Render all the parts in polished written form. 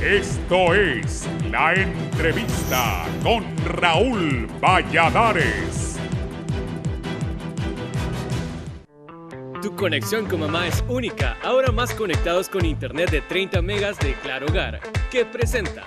Esto es La Entrevista con Raúl Valladares. Tu conexión con mamá es única. Ahora más conectados con internet de 30 megas de Claro Hogar, que presenta.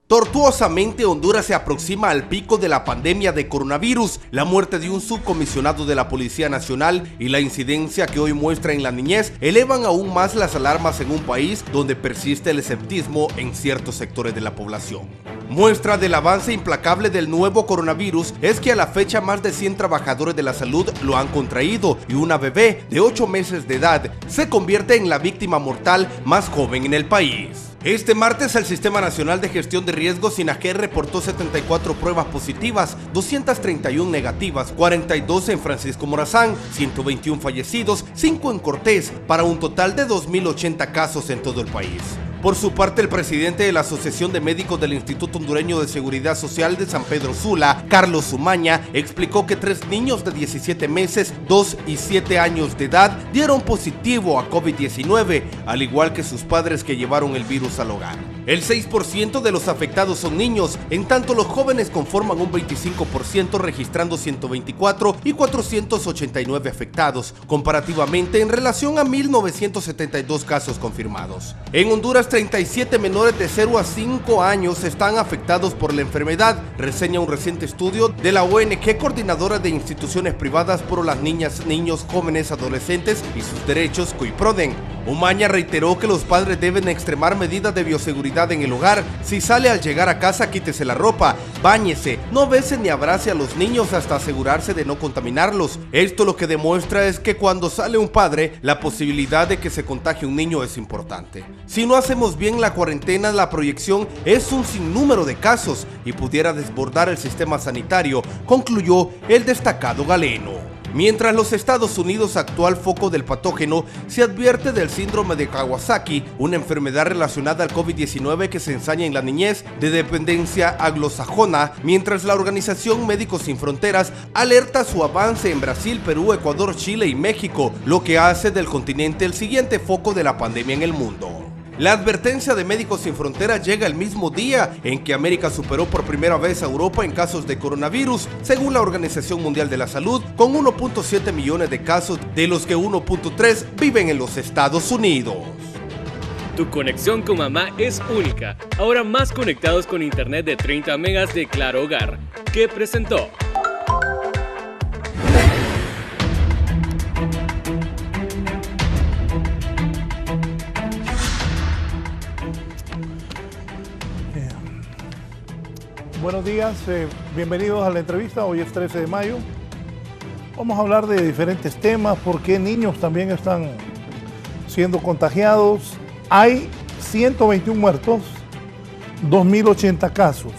Tortuosamente, Honduras se aproxima al pico de la pandemia de coronavirus. La muerte de un subcomisionado de la Policía Nacional y la incidencia que hoy muestra en la niñez elevan aún más las alarmas en un país donde persiste el escepticismo en ciertos sectores de la población. Muestra del avance implacable del nuevo coronavirus es que a la fecha más de 100 trabajadores de la salud lo han contraído y una bebé de 8 meses de edad se convierte en la víctima mortal más joven en el país. Este martes el Sistema Nacional de Gestión de Riesgos SINAGE reportó 74 pruebas positivas, 231 negativas, 42 en Francisco Morazán, 121 fallecidos, 5 en Cortés, para un total de 2.080 casos en todo el país. Por su parte, el presidente de la Asociación de Médicos del Instituto Hondureño de Seguridad Social de San Pedro Sula, Carlos Umaña, explicó que 3 niños de 17 meses, 2 y 7 años de edad dieron positivo a COVID-19, al igual que sus padres que llevaron el virus al hogar. El 6% de los afectados son niños, en tanto los jóvenes conforman un 25%, registrando 124 y 489 afectados, comparativamente en relación a 1.972 casos confirmados. En Honduras, 37 menores de 0 a 5 años están afectados por la enfermedad, reseña un reciente estudio de la ONG Coordinadora de Instituciones Privadas por las Niñas, Niños, Jóvenes, Adolescentes y sus Derechos, COIPRODEN. Umaña reiteró que los padres deben extremar medidas de bioseguridad en el hogar. Si sale al llegar a casa, quítese la ropa, báñese, no bese ni abrace a los niños hasta asegurarse de no contaminarlos. Esto lo que demuestra es que cuando sale un padre, la posibilidad de que se contagie un niño es importante. Si no hacemos bien la cuarentena, la proyección es un sinnúmero de casos y pudiera desbordar el sistema sanitario, concluyó el destacado galeno. Mientras los Estados Unidos, actual foco del patógeno, se advierte del síndrome de Kawasaki, una enfermedad relacionada al COVID-19 que se ensaña en la niñez de dependencia anglosajona, mientras la Organización Médicos Sin Fronteras alerta su avance en Brasil, Perú, Ecuador, Chile y México, lo que hace del continente el siguiente foco de la pandemia en el mundo. La advertencia de Médicos Sin Fronteras llega el mismo día en que América superó por primera vez a Europa en casos de coronavirus, según la Organización Mundial de la Salud, con 1.7 millones de casos, de los que 1.3 viven en los Estados Unidos. Tu conexión con mamá es única. Ahora más conectados con internet de 30 megas de Claro Hogar, que presentó. Buenos días, bienvenidos a la entrevista. Hoy es 13 de mayo. Vamos a hablar de diferentes temas, porque niños también están siendo contagiados. Hay 121 muertos, 2.080 casos.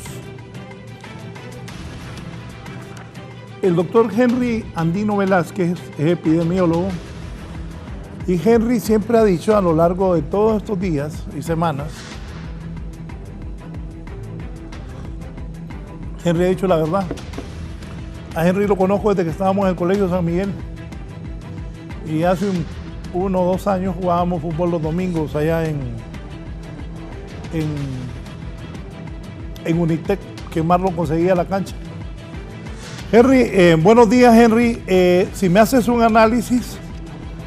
El doctor Henry Andino Velázquez es epidemiólogo y Henry siempre ha dicho a lo largo de todos estos días y semanas, Henry ha dicho la verdad. A Henry lo conozco desde que estábamos en el Colegio San Miguel. Y hace 1 o 2 años jugábamos fútbol los domingos allá en Unitec, que Marlon conseguía la cancha. Henry, buenos días, Henry. Si me haces un análisis,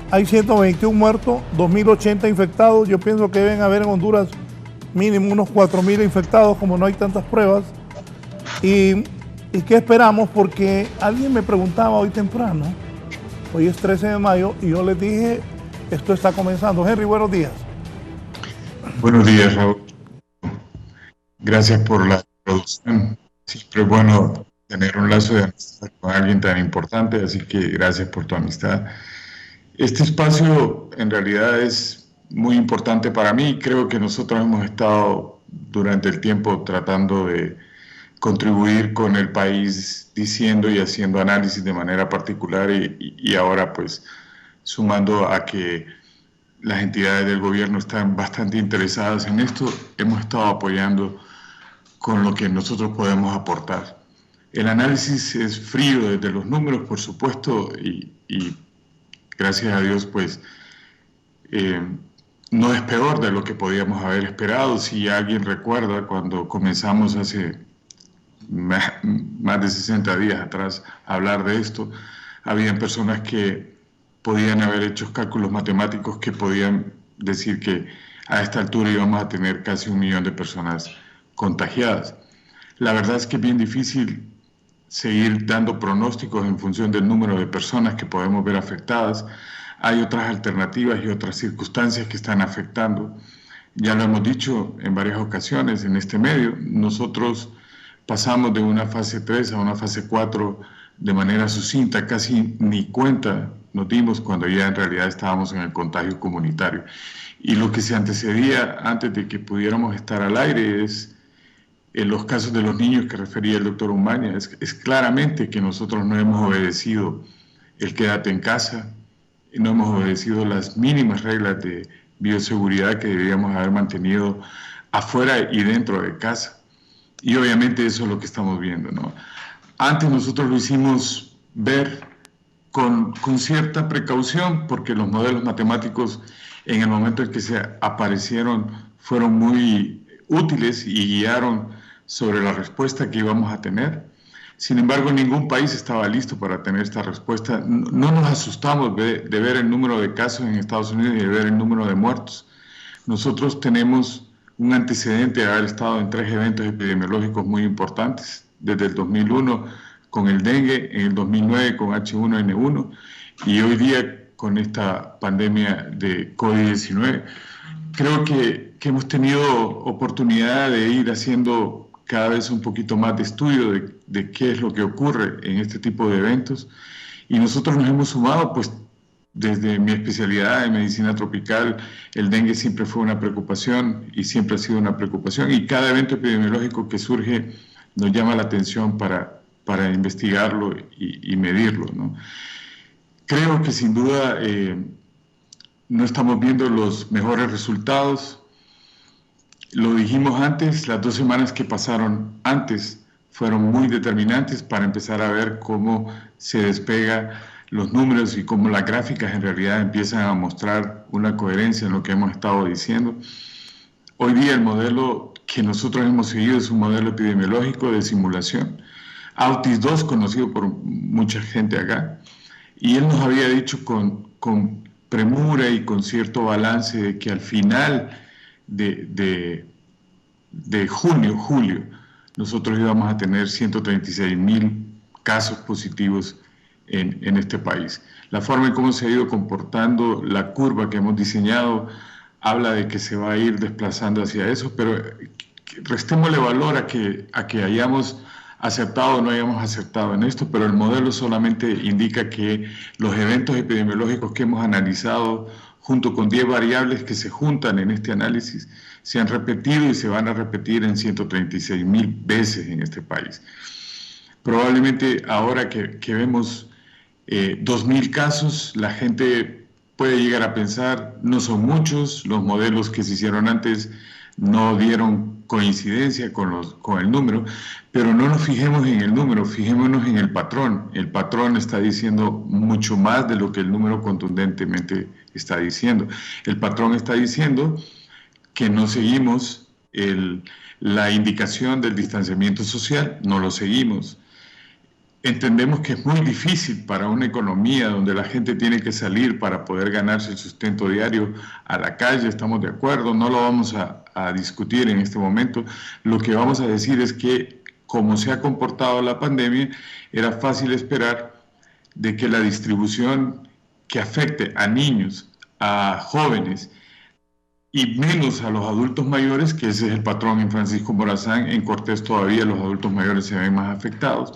hay 121 muertos, 2.080 infectados. Yo pienso que deben haber en Honduras mínimo unos 4.000 infectados, como no hay tantas pruebas. ¿Y qué esperamos? Porque alguien me preguntaba hoy temprano, hoy es 13 de mayo, y yo les dije, esto está comenzando. Henry, buenos días. Buenos días, Raúl. Gracias por la introducción. Siempre es bueno tener un lazo de amistad con alguien tan importante, así que gracias por tu amistad. Este espacio en realidad es muy importante para mí. Creo que nosotros hemos estado durante el tiempo tratando de contribuir con el país, diciendo y haciendo análisis de manera particular, y ahora pues sumando a que las entidades del gobierno están bastante interesadas en esto, hemos estado apoyando con lo que nosotros podemos aportar. El análisis es frío desde los números, por supuesto, y gracias a Dios pues no es peor de lo que podíamos haber esperado. Si alguien recuerda, cuando comenzamos hace más de 60 días atrás a hablar de esto, habían personas que podían haber hecho cálculos matemáticos que podían decir que a esta altura íbamos a tener casi 1 millón de personas contagiadas. La verdad es que es bien difícil seguir dando pronósticos en función del número de personas que podemos ver afectadas. Hay otras alternativas y otras circunstancias que están afectando. Ya lo hemos dicho en varias ocasiones en este medio, nosotros pasamos de una fase 3 a una fase 4 de manera sucinta, casi ni cuenta nos dimos cuando ya en realidad estábamos en el contagio comunitario. Y lo que se antecedía antes de que pudiéramos estar al aire es, en los casos de los niños que refería el doctor Umaña, es claramente que nosotros no hemos obedecido el quédate en casa, no hemos obedecido las mínimas reglas de bioseguridad que debíamos haber mantenido afuera y dentro de casa. Y obviamente eso es lo que estamos viendo, ¿no? Antes nosotros lo hicimos ver con cierta precaución, porque los modelos matemáticos en el momento en que se aparecieron fueron muy útiles y guiaron sobre la respuesta que íbamos a tener. Sin embargo, ningún país estaba listo para tener esta respuesta. No nos asustamos de ver el número de casos en Estados Unidos y de ver el número de muertos. Nosotros tenemos un antecedente de haber estado en 3 eventos epidemiológicos muy importantes, desde el 2001 con el dengue, en el 2009 con H1N1 y hoy día con esta pandemia de COVID-19. Creo que hemos tenido oportunidad de ir haciendo cada vez un poquito más de estudio de qué es lo que ocurre en este tipo de eventos, y nosotros nos hemos sumado, pues desde mi especialidad en medicina tropical, el dengue siempre fue una preocupación y siempre ha sido una preocupación, y cada evento epidemiológico que surge nos llama la atención para investigarlo y medirlo, ¿no? Creo que sin duda no estamos viendo los mejores resultados. Lo dijimos antes, las 2 semanas que pasaron antes fueron muy determinantes para empezar a ver cómo se despega los números y cómo las gráficas en realidad empiezan a mostrar una coherencia en lo que hemos estado diciendo. Hoy día el modelo que nosotros hemos seguido es un modelo epidemiológico de simulación, Autis 2, conocido por mucha gente acá, y él nos había dicho con premura y con cierto balance de que al final de julio, nosotros íbamos a tener 136,000 casos positivos en este país. La forma en cómo se ha ido comportando la curva que hemos diseñado habla de que se va a ir desplazando hacia eso, pero restémosle valor a que hayamos acertado o no hayamos acertado en esto, pero el modelo solamente indica que los eventos epidemiológicos que hemos analizado junto con 10 variables que se juntan en este análisis, se han repetido y se van a repetir en 136,000 veces en este país. Probablemente ahora que vemos 2,000 casos, la gente puede llegar a pensar, no son muchos, los modelos que se hicieron antes no dieron coincidencia con el número, pero no nos fijemos en el número, fijémonos en el patrón. El patrón está diciendo mucho más de lo que el número contundentemente está diciendo. El patrón está diciendo que no seguimos la indicación del distanciamiento social, no lo seguimos. Entendemos que es muy difícil para una economía donde la gente tiene que salir para poder ganarse el sustento diario a la calle, estamos de acuerdo, no lo vamos a discutir en este momento. Lo que vamos a decir es que, como se ha comportado la pandemia, era fácil esperar de que la distribución que afecte a niños, a jóvenes y menos a los adultos mayores, que ese es el patrón en Francisco Morazán, en Cortés todavía los adultos mayores se ven más afectados,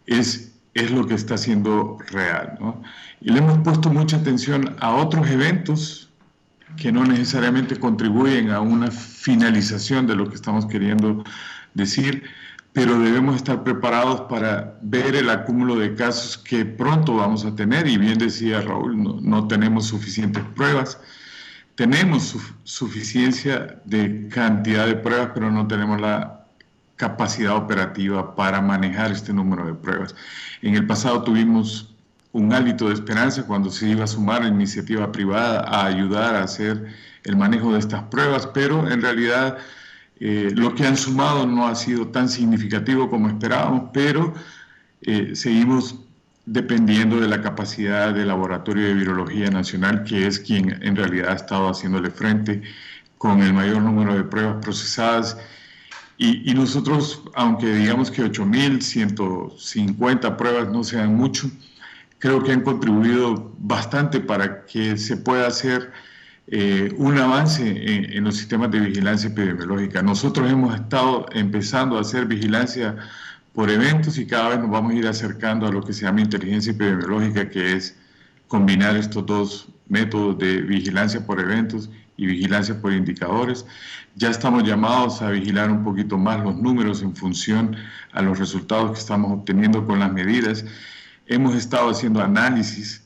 es lo que está siendo real, ¿no? Y le hemos puesto mucha atención a otros eventos que no necesariamente contribuyen a una finalización de lo que estamos queriendo decir, pero debemos estar preparados para ver el acúmulo de casos que pronto vamos a tener, y bien decía Raúl, no tenemos suficientes pruebas. Tenemos suficiencia de cantidad de pruebas, pero no tenemos la capacidad operativa para manejar este número de pruebas. En el pasado tuvimos un hálito de esperanza cuando se iba a sumar la iniciativa privada a ayudar a hacer el manejo de estas pruebas, pero en realidad lo que han sumado no ha sido tan significativo como esperábamos, pero seguimos dependiendo de la capacidad del Laboratorio de Virología Nacional, que es quien en realidad ha estado haciéndole frente con el mayor número de pruebas procesadas. Y nosotros, aunque digamos que 8.150 pruebas no sean mucho, creo que han contribuido bastante para que se pueda hacer un avance en los sistemas de vigilancia epidemiológica. Nosotros hemos estado empezando a hacer vigilancia por eventos y cada vez nos vamos a ir acercando a lo que se llama inteligencia epidemiológica, que es combinar estos dos métodos de vigilancia por eventos y vigilancia por indicadores. Ya estamos llamados a vigilar un poquito más los números en función a los resultados que estamos obteniendo con las medidas. Hemos estado haciendo análisis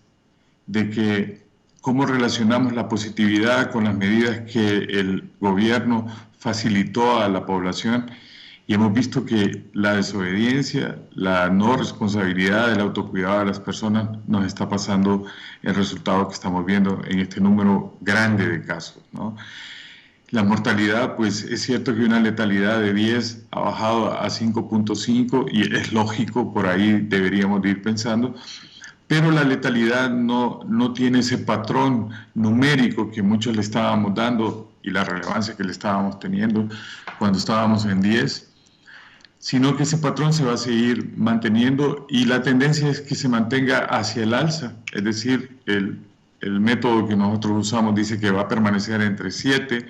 de cómo relacionamos la positividad con las medidas que el gobierno facilitó a la población, y hemos visto que la desobediencia, la no responsabilidad del autocuidado de las personas nos está pasando el resultado que estamos viendo en este número grande de casos, ¿no? La mortalidad, pues es cierto que una letalidad de 10 ha bajado a 5.5 y es lógico, por ahí deberíamos de ir pensando, pero la letalidad no tiene ese patrón numérico que muchos le estábamos dando y la relevancia que le estábamos teniendo cuando estábamos en 10, sino que ese patrón se va a seguir manteniendo y la tendencia es que se mantenga hacia el alza, es decir, el método que nosotros usamos dice que va a permanecer entre 7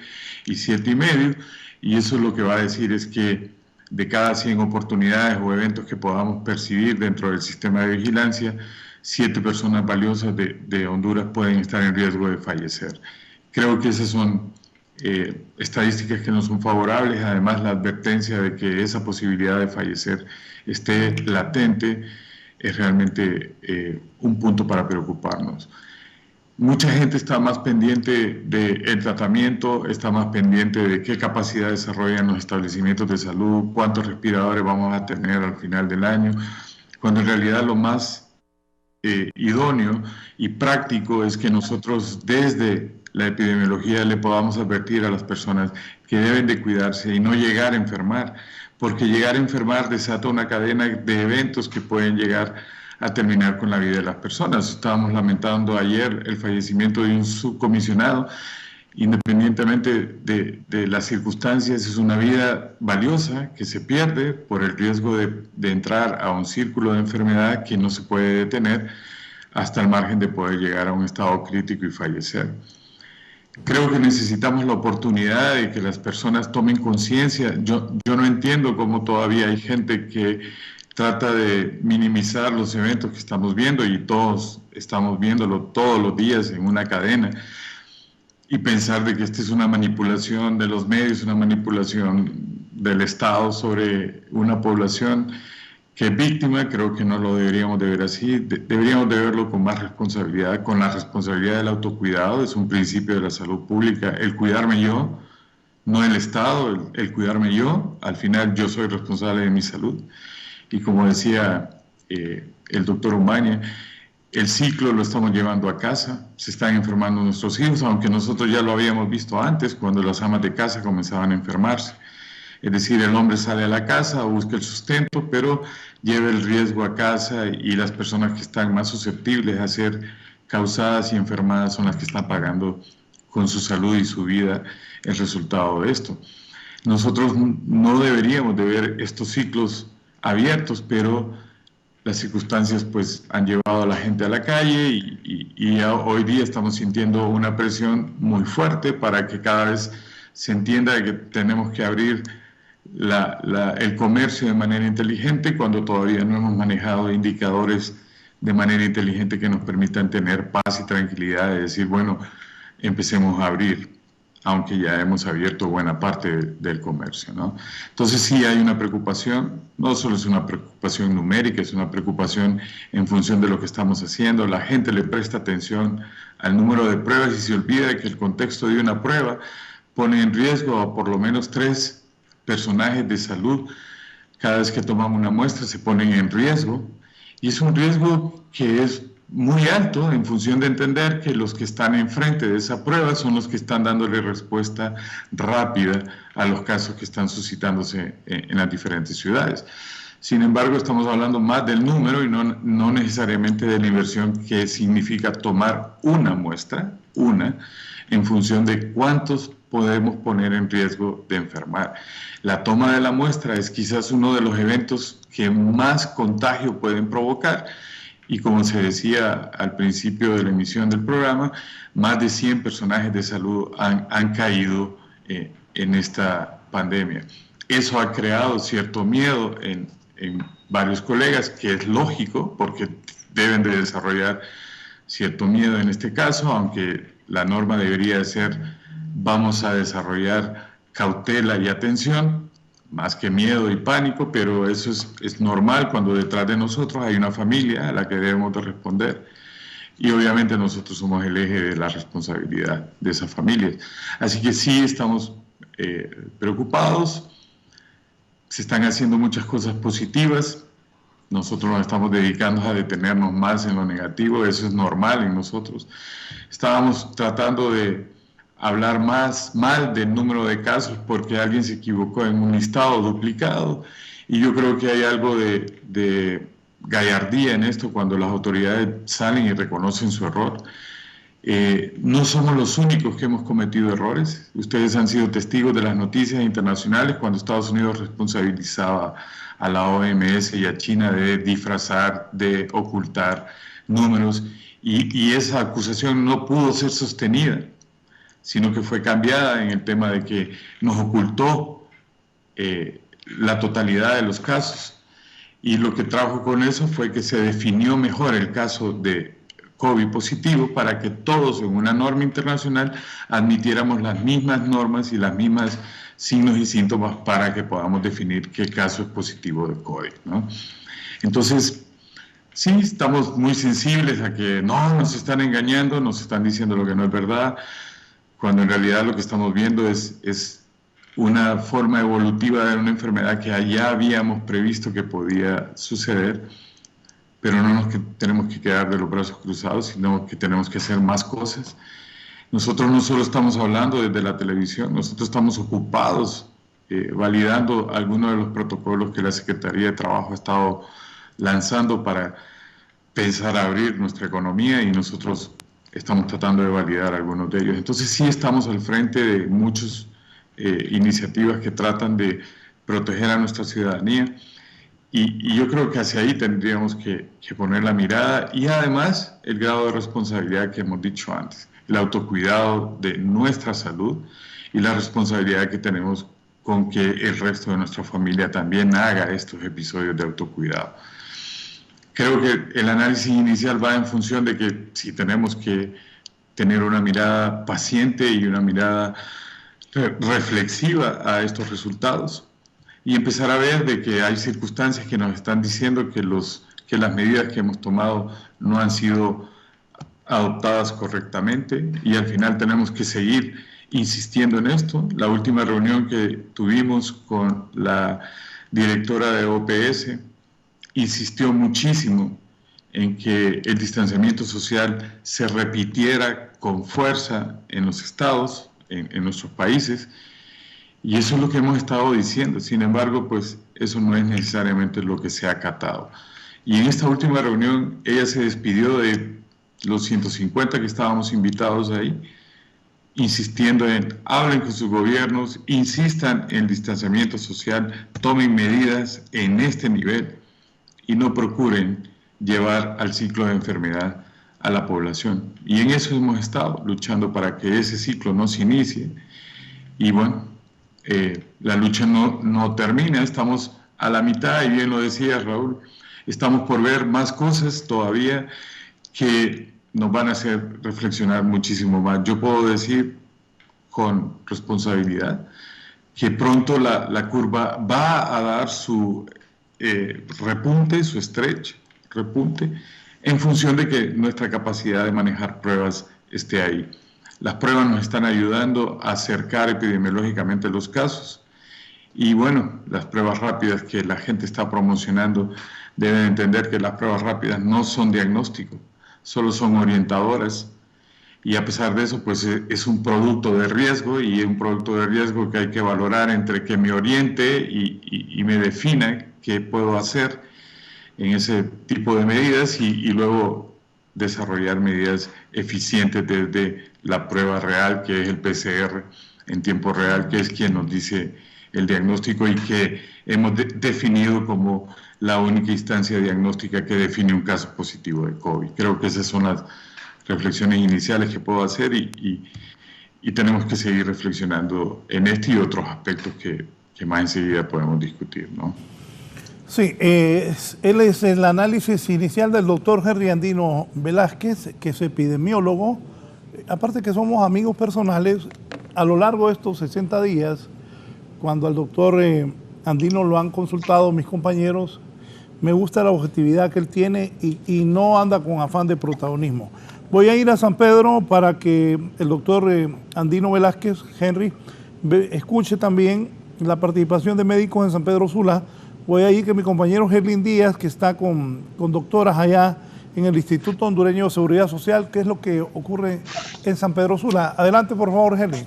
y 7,5, y eso lo que va a decir es que de cada 100 oportunidades o eventos que podamos percibir dentro del sistema de vigilancia, 7 personas valiosas de Honduras pueden estar en riesgo de fallecer. Creo que esas son estadísticas que no son favorables, además la advertencia de que esa posibilidad de fallecer esté latente es realmente un punto para preocuparnos. Mucha gente está más pendiente del tratamiento, está más pendiente de qué capacidad desarrollan los establecimientos de salud, cuántos respiradores vamos a tener al final del año, cuando en realidad lo más idóneo y práctico es que nosotros desde la epidemiología le podamos advertir a las personas que deben de cuidarse y no llegar a enfermar, porque llegar a enfermar desata una cadena de eventos que pueden llegar a terminar con la vida de las personas. Estábamos lamentando ayer el fallecimiento de un subcomisionado. Independientemente de las circunstancias, es una vida valiosa que se pierde por el riesgo de entrar a un círculo de enfermedad que no se puede detener hasta el margen de poder llegar a un estado crítico y fallecer. Creo que necesitamos la oportunidad de que las personas tomen conciencia. Yo no entiendo cómo todavía hay gente que trata de minimizar los eventos que estamos viendo, y todos estamos viéndolo todos los días en una cadena, y pensar de que esta es una manipulación de los medios, una manipulación del Estado sobre una población que es víctima. Creo que no lo deberíamos de ver así, deberíamos de verlo con más responsabilidad, con la responsabilidad del autocuidado. Es un principio de la salud pública, el cuidarme yo, no el Estado, el cuidarme yo. Al final yo soy responsable de mi salud, y como decía el doctor Umaña, el ciclo lo estamos llevando a casa, se están enfermando nuestros hijos, aunque nosotros ya lo habíamos visto antes, cuando las amas de casa comenzaban a enfermarse. Es decir, el hombre sale a la casa, busca el sustento, pero lleva el riesgo a casa, y las personas que están más susceptibles a ser causadas y enfermadas son las que están pagando con su salud y su vida el resultado de esto. Nosotros no deberíamos de ver estos ciclos abiertos, pero las circunstancias pues han llevado a la gente a la calle, y hoy día estamos sintiendo una presión muy fuerte para que cada vez se entienda de que tenemos que abrir el comercio de manera inteligente, cuando todavía no hemos manejado indicadores de manera inteligente que nos permitan tener paz y tranquilidad de decir, bueno, empecemos a abrir, aunque ya hemos abierto buena parte del comercio, ¿no? Entonces sí hay una preocupación, no solo es una preocupación numérica, es una preocupación en función de lo que estamos haciendo. La gente le presta atención al número de pruebas y se olvida de que el contexto de una prueba pone en riesgo a por lo menos 3 personajes de salud. Cada vez que tomamos una muestra se ponen en riesgo, y es un riesgo que es muy alto en función de entender que los que están enfrente de esa prueba son los que están dándole respuesta rápida a los casos que están suscitándose en las diferentes ciudades. Sin embargo, estamos hablando más del número y no necesariamente de la inversión que significa tomar una muestra, en función de cuántos podemos poner en riesgo de enfermar. La toma de la muestra es quizás uno de los eventos que más contagio pueden provocar. Y como se decía al principio de la emisión del programa, más de 100 personajes de salud han caído en esta pandemia. Eso ha creado cierto miedo en varios colegas, que es lógico, porque deben de desarrollar cierto miedo en este caso, aunque la norma debería ser: vamos a desarrollar cautela y atención, más que miedo y pánico, pero eso es normal cuando detrás de nosotros hay una familia a la que debemos de responder, y obviamente nosotros somos el eje de la responsabilidad de esas familias. Así que sí estamos preocupados, se están haciendo muchas cosas positivas, nosotros nos estamos dedicando a detenernos más en lo negativo, eso es normal en nosotros. Estábamos tratando de hablar más mal del número de casos porque alguien se equivocó en un listado duplicado, y yo creo que hay algo de gallardía en esto cuando las autoridades salen y reconocen su error. No somos los únicos que hemos cometido errores. Ustedes han sido testigos de las noticias internacionales cuando Estados Unidos responsabilizaba a la OMS y a China de disfrazar, de ocultar números, y esa acusación no pudo ser sostenida, sino que fue cambiada en el tema de que nos ocultó la totalidad de los casos. Y lo que trajo con eso fue que se definió mejor el caso de COVID positivo para que todos en una norma internacional admitiéramos las mismas normas y las mismas signos y síntomas para que podamos definir qué caso es positivo de COVID, ¿no? Entonces, sí, estamos muy sensibles a que no, nos están engañando, nos están diciendo lo que no es verdad, cuando en realidad lo que estamos viendo es una forma evolutiva de una enfermedad que ya habíamos previsto que podía suceder, pero no nos tenemos que quedar de los brazos cruzados, sino que tenemos que hacer más cosas. Nosotros no solo estamos hablando desde la televisión, nosotros estamos ocupados validando algunos de los protocolos que la Secretaría de Trabajo ha estado lanzando para pensar abrir nuestra economía, y nosotros estamos tratando de validar algunos de ellos. Entonces sí estamos al frente de muchas iniciativas que tratan de proteger a nuestra ciudadanía, y yo creo que hacia ahí tendríamos que poner la mirada, y además el grado de responsabilidad que hemos dicho antes, el autocuidado de nuestra salud y la responsabilidad que tenemos con que el resto de nuestra familia también haga estos episodios de autocuidado. Creo que el análisis inicial va en función de que si tenemos que tener una mirada paciente y una mirada reflexiva a estos resultados, y empezar a ver de que hay circunstancias que nos están diciendo que las medidas que hemos tomado no han sido adoptadas correctamente, y al final tenemos que seguir insistiendo en esto. La última reunión que tuvimos con la directora de OPS insistió muchísimo en que el distanciamiento social se repitiera con fuerza en los estados, en nuestros países, y eso es lo que hemos estado diciendo. Sin embargo, pues eso no es necesariamente lo que se ha acatado. Y en esta última reunión ella se despidió de los 150 que estábamos invitados ahí, insistiendo en hablen con sus gobiernos, insistan en distanciamiento social, tomen medidas en este nivel y no procuren llevar al ciclo de enfermedad a la población. Y en eso hemos estado luchando para que ese ciclo no se inicie. Y bueno, la lucha no termina, estamos a la mitad, y bien lo decía Raúl, estamos por ver más cosas todavía que nos van a hacer reflexionar muchísimo más. Yo puedo decir con responsabilidad que pronto la curva va a dar su repunte, su repunte, en función de que nuestra capacidad de manejar pruebas esté ahí. Las pruebas nos están ayudando a acercar epidemiológicamente los casos, y bueno, las pruebas rápidas que la gente está promocionando, deben entender que las pruebas rápidas no son diagnóstico, solo son orientadoras. Y a pesar de eso, pues es un producto de riesgo, y es un producto de riesgo que hay que valorar entre que me oriente y me defina qué puedo hacer en ese tipo de medidas y luego desarrollar medidas eficientes desde la prueba real, que es el PCR en tiempo real, que es quien nos dice el diagnóstico y que hemos definido como la única instancia diagnóstica que define un caso positivo de COVID. Creo que esas son las reflexiones iniciales que puedo hacer y tenemos que seguir reflexionando en este y otros aspectos que más enseguida podemos discutir, ¿no? Sí, él es el análisis inicial del doctor Henry Andino Velázquez, que es epidemiólogo. Aparte que somos amigos personales, a lo largo de estos 60 días, cuando al doctor Andino lo han consultado mis compañeros, me gusta la objetividad que él tiene y no anda con afán de protagonismo. Voy a ir a San Pedro para que el doctor Andino Velázquez, Henry, escuche también la participación de médicos en San Pedro Sula. Voy a ir que mi compañero Gerlin Díaz, que está con doctoras allá en el Instituto Hondureño de Seguridad Social, qué es lo que ocurre en San Pedro Sula. Adelante, por favor, Gerlin.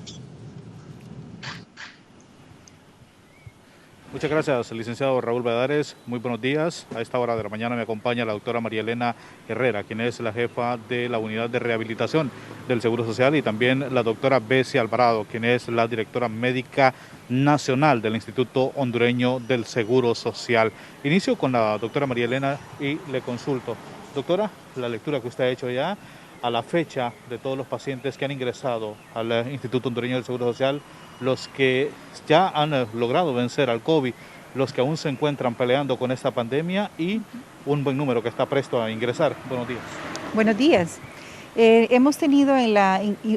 Muchas gracias, licenciado Raúl Valladares. Muy buenos días. A esta hora de la mañana me acompaña la doctora María Elena Herrera, quien es la jefa de la unidad de rehabilitación del Seguro Social, y también la doctora Bessie Alvarado, quien es la directora médica nacional del Instituto Hondureño del Seguro Social. Inicio con la doctora María Elena y le consulto. Doctora, la lectura que usted ha hecho ya a la fecha de todos los pacientes que han ingresado al Instituto Hondureño del Seguro Social, los que ya han logrado vencer al COVID, los que aún se encuentran peleando con esta pandemia y un buen número que está presto a ingresar. Buenos días. Buenos días. Hemos tenido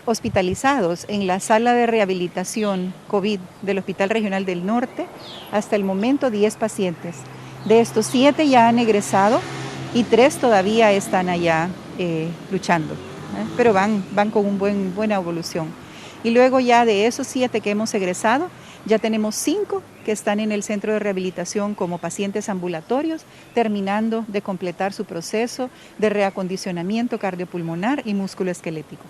hospitalizados en la sala de rehabilitación COVID del Hospital Regional del Norte hasta el momento 10 pacientes. De estos 7 ya han egresado y 3 todavía están allá luchando, pero van con buena evolución. Y luego ya de esos 7 que hemos egresado, ya tenemos 5 que están en el centro de rehabilitación como pacientes ambulatorios, terminando de completar su proceso de reacondicionamiento cardiopulmonar y musculoesquelético.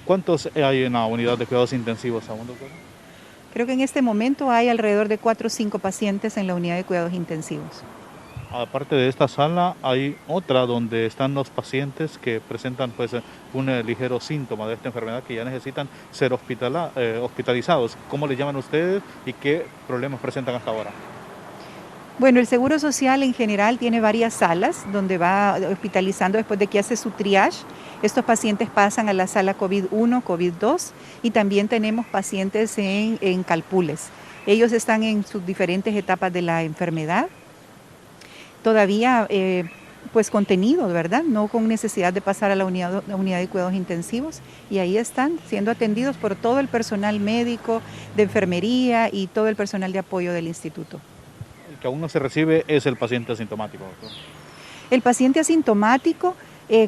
¿Cuántos hay en la unidad de cuidados intensivos aún, doctora? Creo que en este momento hay alrededor de 4 o 5 pacientes en la unidad de cuidados intensivos. Aparte de esta sala, hay otra donde están los pacientes que presentan pues un ligero síntoma de esta enfermedad, que ya necesitan ser hospitalizados. ¿Cómo le llaman ustedes y qué problemas presentan hasta ahora? Bueno, el Seguro Social en general tiene varias salas donde va hospitalizando después de que hace su triage. Estos pacientes pasan a la sala COVID-1, COVID-2 y también tenemos pacientes en Calpules. Ellos están en sus diferentes etapas de la enfermedad. Todavía pues contenidos, ¿verdad? No con necesidad de pasar a la unidad de cuidados intensivos, y ahí están siendo atendidos por todo el personal médico, de enfermería y todo el personal de apoyo del instituto. El que aún no se recibe es el paciente asintomático, doctor. El paciente asintomático,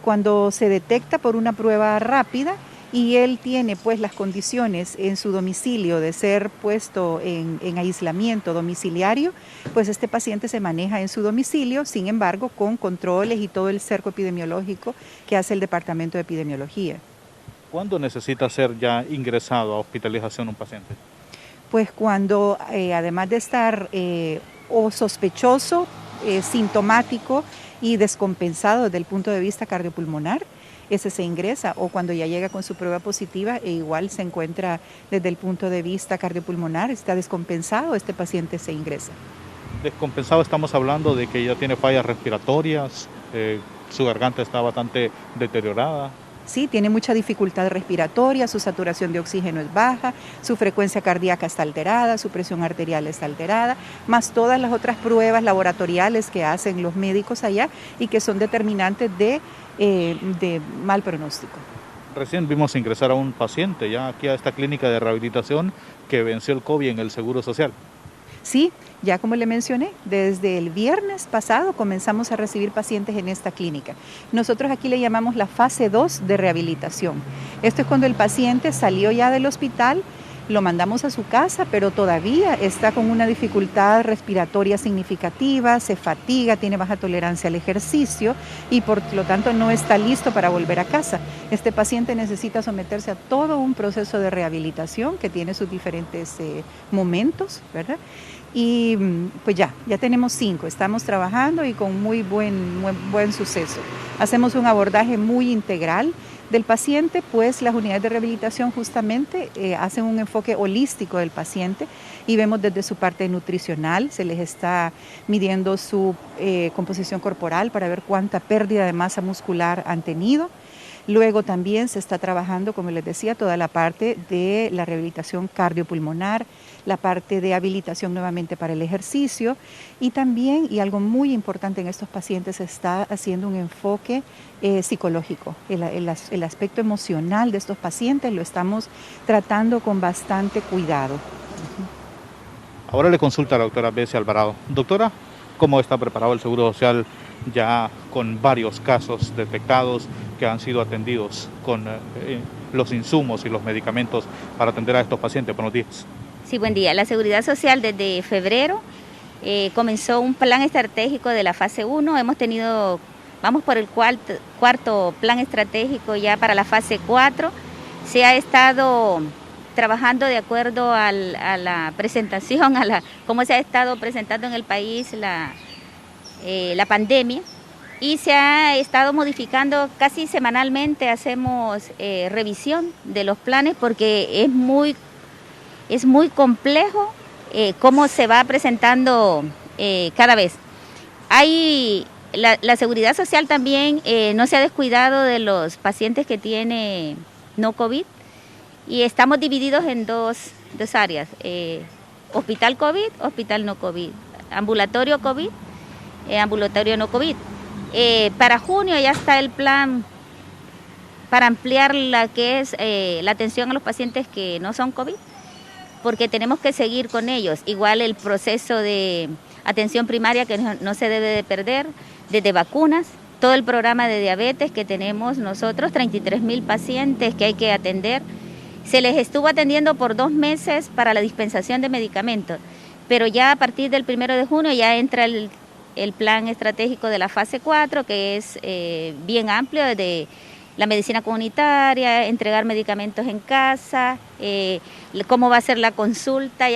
cuando se detecta por una prueba rápida, y él tiene pues las condiciones en su domicilio de ser puesto en aislamiento domiciliario, pues este paciente se maneja en su domicilio, sin embargo con controles y todo el cerco epidemiológico que hace el Departamento de Epidemiología. ¿Cuándo necesita ser ya ingresado a hospitalización un paciente? Pues cuando además de estar o sospechoso, sintomático y descompensado desde el punto de vista cardiopulmonar, ese se ingresa, o cuando ya llega con su prueba positiva e igual se encuentra desde el punto de vista cardiopulmonar, está descompensado, este paciente se ingresa. Descompensado, estamos hablando de que ya tiene fallas respiratorias, su garganta está bastante deteriorada. Sí, tiene mucha dificultad respiratoria, su saturación de oxígeno es baja, su frecuencia cardíaca está alterada, su presión arterial está alterada, más todas las otras pruebas laboratoriales que hacen los médicos allá y que son determinantes de mal pronóstico. Recién vimos ingresar a un paciente ya aquí a esta clínica de rehabilitación que venció el COVID en el Seguro Social. Sí, ya como le mencioné, desde el viernes pasado comenzamos a recibir pacientes en esta clínica. Nosotros aquí le llamamos la fase 2 de rehabilitación. Esto es cuando el paciente salió ya del hospital lo mandamos a su casa, pero todavía está con una dificultad respiratoria significativa, se fatiga, tiene baja tolerancia al ejercicio y por lo tanto no está listo para volver a casa. Este paciente necesita someterse a todo un proceso de rehabilitación que tiene sus diferentes momentos, ¿verdad? Y pues ya tenemos 5, estamos trabajando y con muy buen suceso. Hacemos un abordaje muy integral del paciente, pues las unidades de rehabilitación justamente hacen un enfoque holístico del paciente y vemos desde su parte nutricional, se les está midiendo su composición corporal para ver cuánta pérdida de masa muscular han tenido. Luego también se está trabajando, como les decía, toda la parte de la rehabilitación cardiopulmonar, la parte de habilitación nuevamente para el ejercicio y también, y algo muy importante en estos pacientes, se está haciendo un enfoque psicológico. El aspecto emocional de estos pacientes lo estamos tratando con bastante cuidado. Ahora le consulta a la doctora Bessie Alvarado. Doctora, ¿cómo está preparado el Seguro Social ya con varios casos detectados que han sido atendidos con los insumos y los medicamentos para atender a estos pacientes? Buenos días. Sí, buen día. La Seguridad Social desde febrero comenzó un plan estratégico de la fase 1. Vamos por el cuarto plan estratégico ya para la fase 4. Se ha estado trabajando de acuerdo a la presentación, cómo se ha estado presentando en el país la pandemia, y se ha estado modificando casi semanalmente. Hacemos revisión de los planes porque es muy complejo cómo se va presentando cada vez. La Seguridad Social también no se ha descuidado de los pacientes que tienen no COVID, y estamos divididos en dos áreas, hospital COVID, hospital no COVID, ambulatorio COVID, ambulatorio no COVID. Para junio ya está el plan para ampliar la que es la atención a los pacientes que no son COVID, porque tenemos que seguir con ellos. Igual el proceso de atención primaria que no se debe de perder, desde vacunas, todo el programa de diabetes que tenemos nosotros, 33,000 pacientes que hay que atender. Se les estuvo atendiendo por 2 meses para la dispensación de medicamentos, pero ya a partir del 1 de junio ya entra el plan estratégico de la fase 4, que es bien amplio, desde la medicina comunitaria, entregar medicamentos en casa, cómo va a ser la consulta.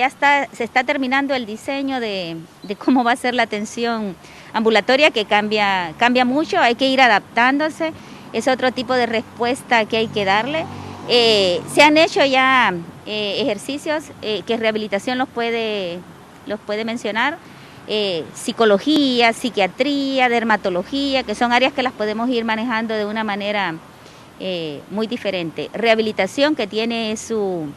Se está terminando el diseño de cómo va a ser la atención ambulatoria, que cambia mucho, hay que ir adaptándose, es otro tipo de respuesta que hay que darle. Se han hecho ya ejercicios que rehabilitación los puede mencionar, psicología, psiquiatría, dermatología, que son áreas que las podemos ir manejando de una manera muy diferente. Rehabilitación, que tiene su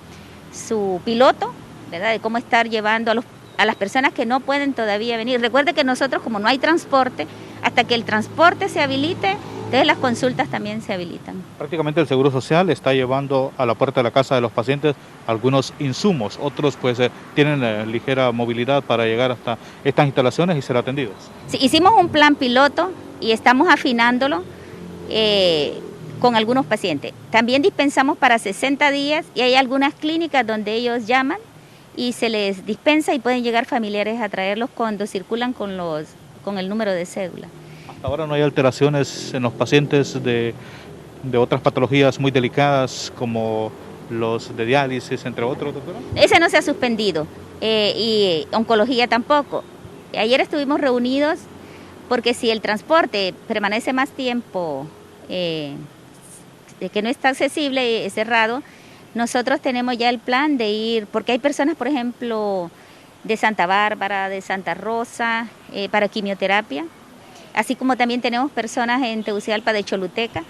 piloto, ¿verdad?, de cómo estar llevando a las personas que no pueden todavía venir. Recuerde que nosotros, como no hay transporte, hasta que el transporte se habilite, entonces las consultas también se habilitan. Prácticamente el Seguro Social está llevando a la puerta de la casa de los pacientes algunos insumos, otros pues tienen ligera movilidad para llegar hasta estas instalaciones y ser atendidos. Sí, hicimos un plan piloto y estamos afinándolo con algunos pacientes. También dispensamos para 60 días y hay algunas clínicas donde ellos llaman y se les dispensa y pueden llegar familiares a traerlos cuando circulan con el número de cédula. Hasta ahora no hay alteraciones en los pacientes de otras patologías muy delicadas como los de diálisis, entre otros, doctora. Ese no se ha suspendido y oncología tampoco. Ayer estuvimos reunidos porque si el transporte permanece más tiempo que no está accesible, cerrado, nosotros tenemos ya el plan de ir, porque hay personas, por ejemplo, de Santa Bárbara, de Santa Rosa, para quimioterapia, así como también tenemos personas en Tegucigalpa de Choluteca.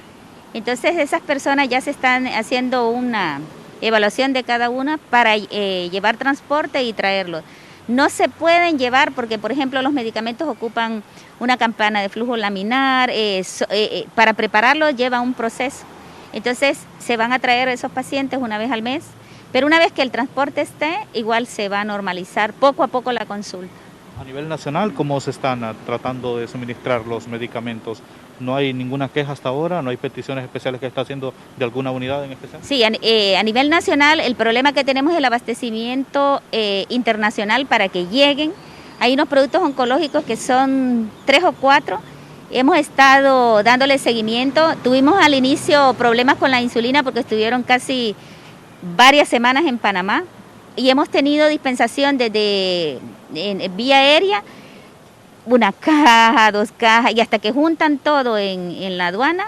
Entonces esas personas ya se están haciendo una evaluación de cada una para llevar transporte y traerlos. No se pueden llevar porque, por ejemplo, los medicamentos ocupan una campana de flujo laminar, para prepararlos lleva un proceso. Entonces se van a traer esos pacientes una vez al mes, pero una vez que el transporte esté, igual se va a normalizar poco a poco la consulta. A nivel nacional, ¿cómo se están tratando de suministrar los medicamentos ¿No hay ninguna queja hasta ahora? ¿No hay peticiones especiales que está haciendo de alguna unidad en especial? Sí, a nivel nacional el problema que tenemos es el abastecimiento internacional para que lleguen. Hay unos productos oncológicos que son 3 o 4. Hemos estado dándole seguimiento. Tuvimos al inicio problemas con la insulina porque estuvieron casi varias semanas en Panamá y hemos tenido dispensación desde en vía aérea, una caja, 2 cajas, y hasta que juntan todo en la aduana,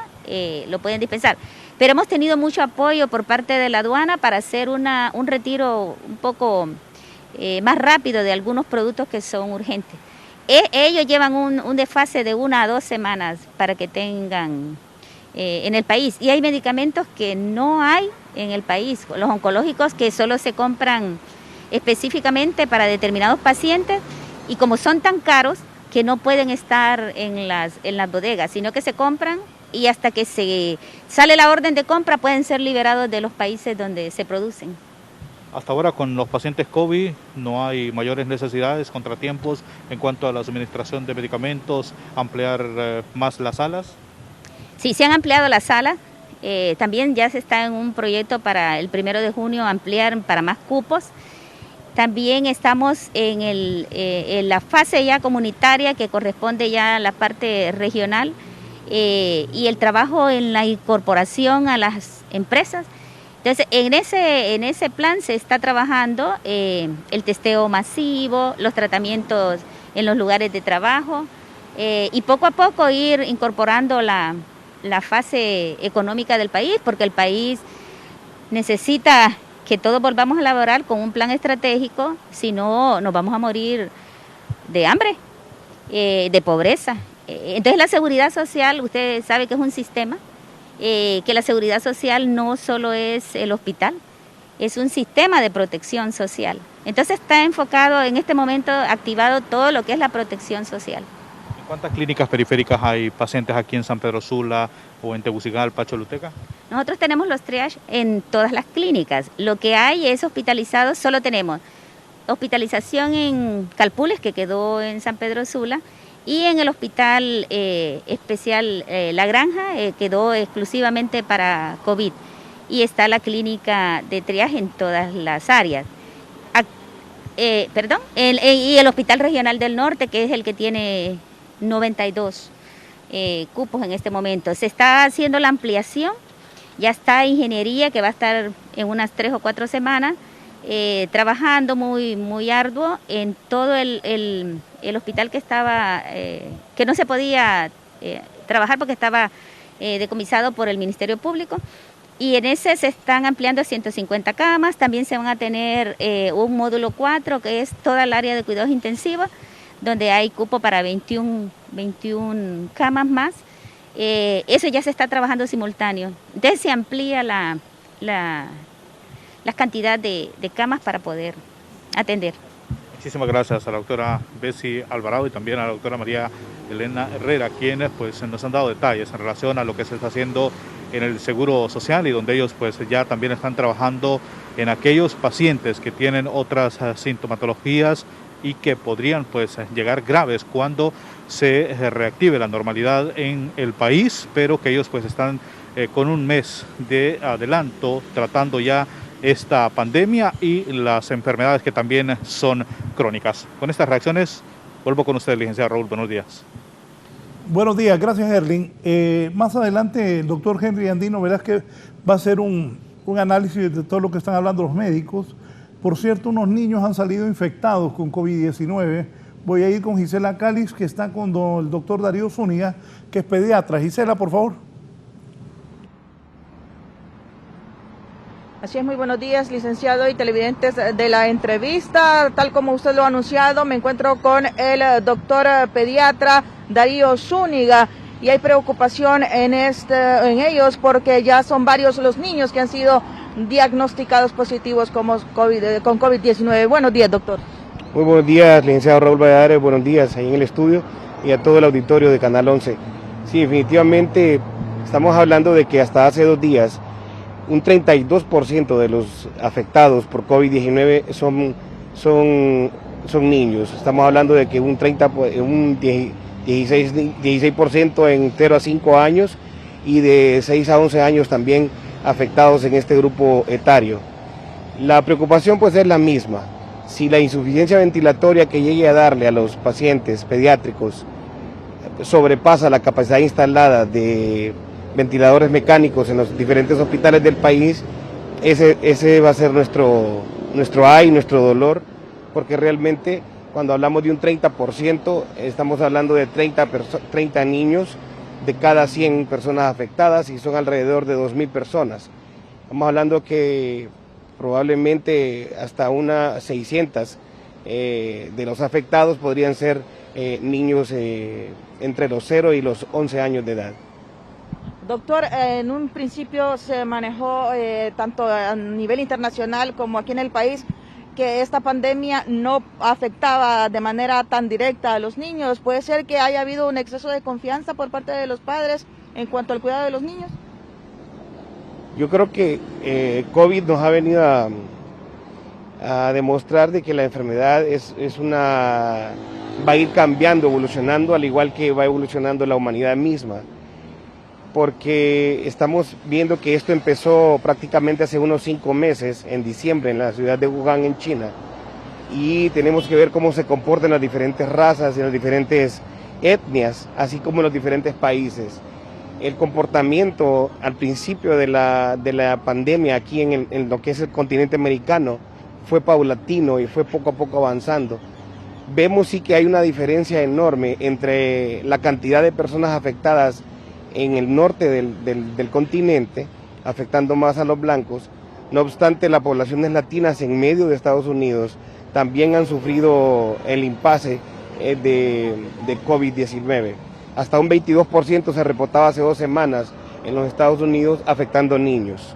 lo pueden dispensar. Pero hemos tenido mucho apoyo por parte de la aduana para hacer un retiro un poco más rápido de algunos productos que son urgentes. Ellos llevan un desfase de 1 a 2 semanas para que tengan en el país. Y hay medicamentos que no hay en el país, los oncológicos que solo se compran específicamente para determinados pacientes y como son tan caros que no pueden estar en las bodegas, sino que se compran y hasta que se sale la orden de compra pueden ser liberados de los países donde se producen. Hasta ahora con los pacientes COVID no hay mayores necesidades, contratiempos en cuanto a la suministración de medicamentos, ampliar más las salas. Sí, se han ampliado las salas, también ya se está en un proyecto para el 1 de junio ampliar para más cupos. También estamos en la fase ya comunitaria que corresponde ya a la parte regional y el trabajo en la incorporación a las empresas. Entonces, en ese plan se está trabajando el testeo masivo, los tratamientos en los lugares de trabajo y poco a poco ir incorporando la fase económica del país, porque el país necesita que todos volvamos a laborar con un plan estratégico, si no nos vamos a morir de hambre, de pobreza. Entonces la seguridad social, usted sabe que es un sistema, que la seguridad social no solo es el hospital, es un sistema de protección social. Entonces está enfocado en este momento, activado todo lo que es la protección social. ¿En cuántas clínicas periféricas hay pacientes aquí en San Pedro Sula o en Tegucigalpa, Choluteca? Nosotros tenemos los triage en todas las clínicas. Lo que hay es hospitalizados, solo tenemos hospitalización en Calpules, que quedó en San Pedro Sula, y en el hospital especial La Granja, quedó exclusivamente para COVID. Y está la clínica de triaje en todas las áreas. Y el Hospital Regional del Norte, que es el que tiene 92 cupos en este momento. Se está haciendo la ampliación, ya está ingeniería que va a estar en unas 3 o 4 semanas, trabajando muy arduo en todo el hospital que estaba, que no se podía trabajar porque estaba decomisado por el Ministerio Público. Y en ese se están ampliando 150 camas, también se van a tener un módulo 4 que es toda el área de cuidados intensivos, donde hay cupo para 21 camas más. Eso ya se está trabajando simultáneo. Entonces se amplía la cantidad de camas para poder atender. Muchísimas gracias a la doctora Bessy Alvarado y también a la doctora María Elena Herrera, quienes pues nos han dado detalles en relación a lo que se está haciendo en el Seguro Social y donde ellos pues ya también están trabajando en aquellos pacientes que tienen otras sintomatologías y que podrían pues llegar graves cuando se reactive la normalidad en el país, pero que ellos pues están con un mes de adelanto tratando ya esta pandemia y las enfermedades que también son crónicas. Con estas reacciones vuelvo con usted, licenciado Raúl. Buenos días. Buenos días, gracias Erling. Más adelante el doctor Henry Andino verás que va a hacer un análisis de todo lo que están hablando los médicos. Por cierto, unos niños han salido infectados con COVID-19. Voy a ir con Gisela Cáliz, que está con el doctor Darío Zúñiga, que es pediatra. Gisela, por favor. Así es, muy buenos días, licenciado y televidentes de la entrevista. Tal como usted lo ha anunciado, me encuentro con el doctor pediatra Darío Zúñiga y hay preocupación en ellos porque ya son varios los niños que han sido diagnosticados positivos con COVID-19. Buenos días, doctor. Muy buenos días, licenciado Raúl Valladares. Buenos días ahí en el estudio y a todo el auditorio de Canal 11. Sí, definitivamente estamos hablando de que hasta hace 2 días un 32% de los afectados por COVID-19 son niños. Estamos hablando de que un 16% en 0 a 5 años y de 6 a 11 años también afectados en este grupo etario. La preocupación pues es la misma. Si la insuficiencia ventilatoria que llegue a darle a los pacientes pediátricos sobrepasa la capacidad instalada de ventiladores mecánicos en los diferentes hospitales del país, ese va a ser nuestro ay, nuestro dolor, porque realmente cuando hablamos de un 30%, estamos hablando de 30 niños de cada 100 personas afectadas y son alrededor de 2.000 personas. Estamos hablando que probablemente hasta unas 600 de los afectados podrían ser niños entre los 0 y los 11 años de edad. Doctor, en un principio se manejó tanto a nivel internacional como aquí en el país que esta pandemia no afectaba de manera tan directa a los niños. ¿Puede ser que haya habido un exceso de confianza por parte de los padres en cuanto al cuidado de los niños? Yo creo que COVID nos ha venido a demostrar de que la enfermedad va a ir cambiando, evolucionando, al igual que va evolucionando la humanidad misma. Porque estamos viendo que esto empezó prácticamente hace unos 5 meses, en diciembre, en la ciudad de Wuhan, en China, y tenemos que ver cómo se comportan las diferentes razas y las diferentes etnias, así como en los diferentes países. El comportamiento al principio de la pandemia aquí en lo que es el continente americano fue paulatino y fue poco a poco avanzando. Vemos sí que hay una diferencia enorme entre la cantidad de personas afectadas en el norte del continente, afectando más a los blancos. No obstante, las poblaciones latinas en medio de Estados Unidos también han sufrido el impasse de COVID-19. Hasta un 22% se reportaba hace 2 semanas en los Estados Unidos, afectando niños.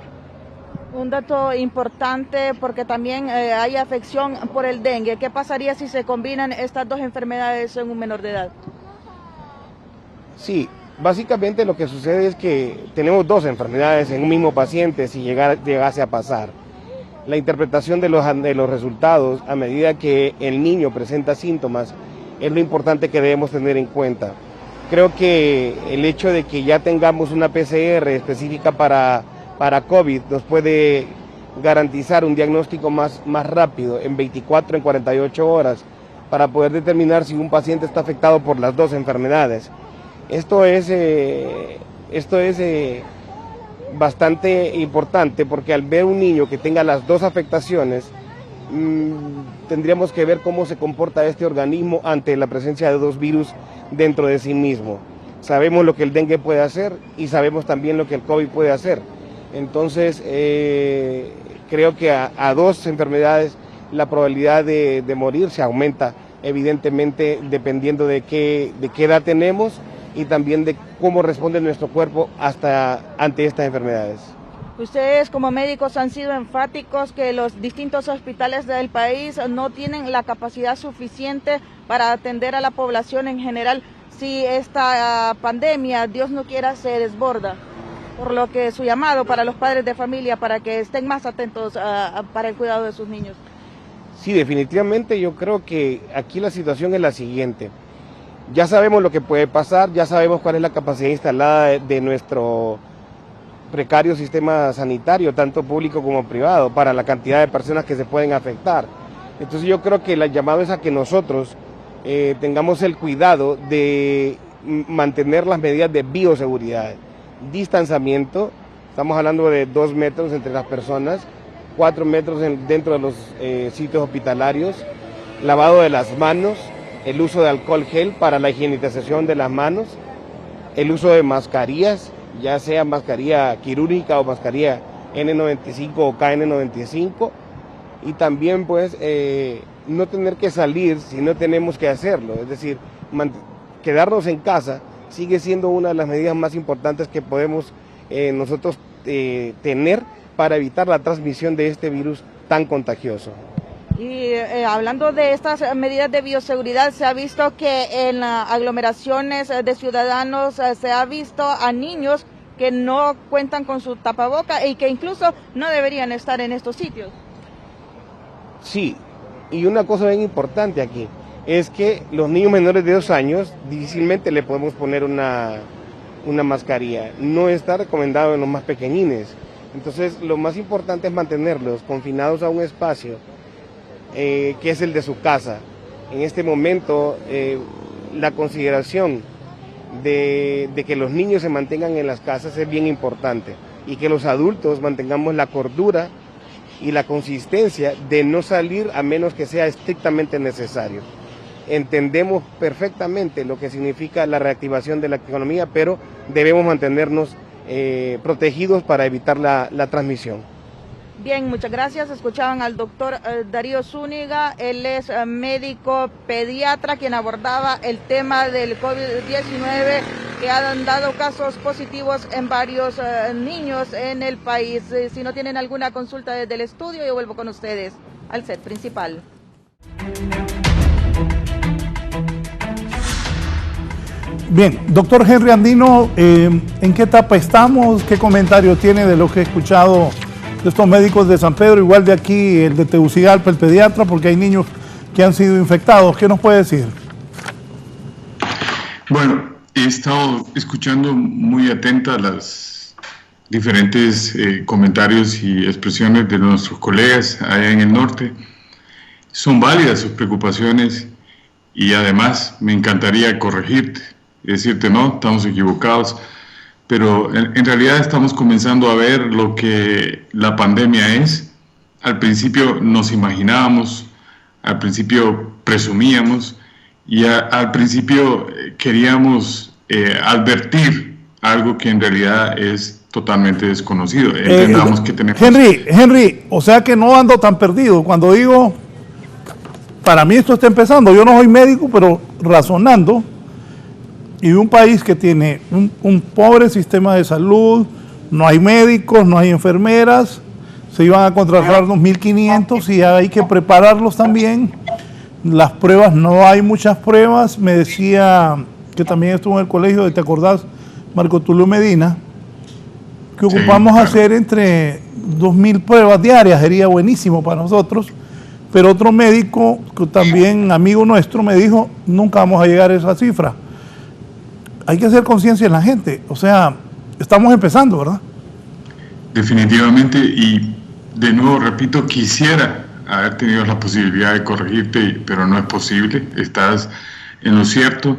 Un dato importante, porque también hay afección por el dengue. ¿Qué pasaría si se combinan estas dos enfermedades en un menor de edad? Sí. Básicamente lo que sucede es que tenemos 2 enfermedades en un mismo paciente si llegase a pasar. La interpretación de los resultados a medida que el niño presenta síntomas es lo importante que debemos tener en cuenta. Creo que el hecho de que ya tengamos una PCR específica para COVID nos puede garantizar un diagnóstico más rápido, en 24, en 48 horas, para poder determinar si un paciente está afectado por las 2 enfermedades. Esto es bastante importante porque al ver un niño que tenga las 2 afectaciones, tendríamos que ver cómo se comporta este organismo ante la presencia de 2 virus dentro de sí mismo. Sabemos lo que el dengue puede hacer y sabemos también lo que el COVID puede hacer. Entonces, creo que a 2 enfermedades la probabilidad de morir se aumenta, evidentemente, dependiendo de qué edad tenemos y también de cómo responde nuestro cuerpo ante estas enfermedades. Ustedes como médicos han sido enfáticos que los distintos hospitales del país no tienen la capacidad suficiente para atender a la población en general si esta pandemia, Dios no quiera, se desborda. Por lo que su llamado para los padres de familia para que estén más atentos para el cuidado de sus niños. Sí, definitivamente yo creo que aquí la situación es la siguiente. Ya sabemos lo que puede pasar, ya sabemos cuál es la capacidad instalada de nuestro precario sistema sanitario, tanto público como privado, para la cantidad de personas que se pueden afectar. Entonces yo creo que el llamado es a que nosotros tengamos el cuidado de mantener las medidas de bioseguridad, distanciamiento, estamos hablando de 2 metros entre las personas, 4 metros dentro de los sitios hospitalarios, lavado de las manos, el uso de alcohol gel para la higienización de las manos, el uso de mascarillas, ya sea mascarilla quirúrgica o mascarilla N95 o KN95, y también pues no tener que salir si no tenemos que hacerlo, es decir, quedarnos en casa sigue siendo una de las medidas más importantes que podemos nosotros tener para evitar la transmisión de este virus tan contagioso. Y hablando de estas medidas de bioseguridad, se ha visto que en aglomeraciones de ciudadanos se ha visto a niños que no cuentan con su tapaboca y que incluso no deberían estar en estos sitios. Sí, y una cosa bien importante aquí, es que los niños menores de 2 años difícilmente le podemos poner una mascarilla. No está recomendado en los más pequeñines. Entonces, lo más importante es mantenerlos confinados a un espacio que es el de su casa. En este momento, la consideración de que los niños se mantengan en las casas es bien importante y que los adultos mantengamos la cordura y la consistencia de no salir a menos que sea estrictamente necesario. Entendemos perfectamente lo que significa la reactivación de la economía, pero debemos mantenernos protegidos para evitar la transmisión. Bien, muchas gracias. Escuchaban al doctor Darío Zúñiga, él es médico pediatra quien abordaba el tema del COVID-19 que han dado casos positivos en varios niños en el país. Si no tienen alguna consulta desde el estudio, yo vuelvo con ustedes al set principal. Bien, doctor Henry Andino, ¿en qué etapa estamos? ¿Qué comentario tiene de lo que he escuchado de estos médicos de San Pedro, igual de aquí, el de Tegucigalpa, el pediatra, porque hay niños que han sido infectados? ¿Qué nos puede decir? Bueno, he estado escuchando muy atenta las diferentes comentarios y expresiones de nuestros colegas allá en el norte. Son válidas sus preocupaciones y además me encantaría corregirte. Es decirte, no, estamos equivocados, pero en realidad estamos comenzando a ver lo que la pandemia es. Al principio nos imaginábamos, al principio presumíamos y al principio queríamos advertir algo que en realidad es totalmente desconocido. Entendamos que tenemos... Henry, o sea que no ando tan perdido. Cuando digo, para mí esto está empezando, yo no soy médico, pero razonando, y un país que tiene un pobre sistema de salud, no hay médicos, no hay enfermeras, se iban a contratar 2.500 y hay que prepararlos también. Las pruebas, no hay muchas pruebas. Me decía que también estuvo en el colegio, ¿te acordás? Marco Tulio Medina, que ocupamos hacer entre 2.000 pruebas diarias, sería buenísimo para nosotros. Pero otro médico, que también amigo nuestro, me dijo, nunca vamos a llegar a esa cifra. Hay que hacer conciencia en la gente, o sea, estamos empezando, ¿verdad? Definitivamente, y de nuevo repito, quisiera haber tenido la posibilidad de corregirte, pero no es posible, estás en lo cierto.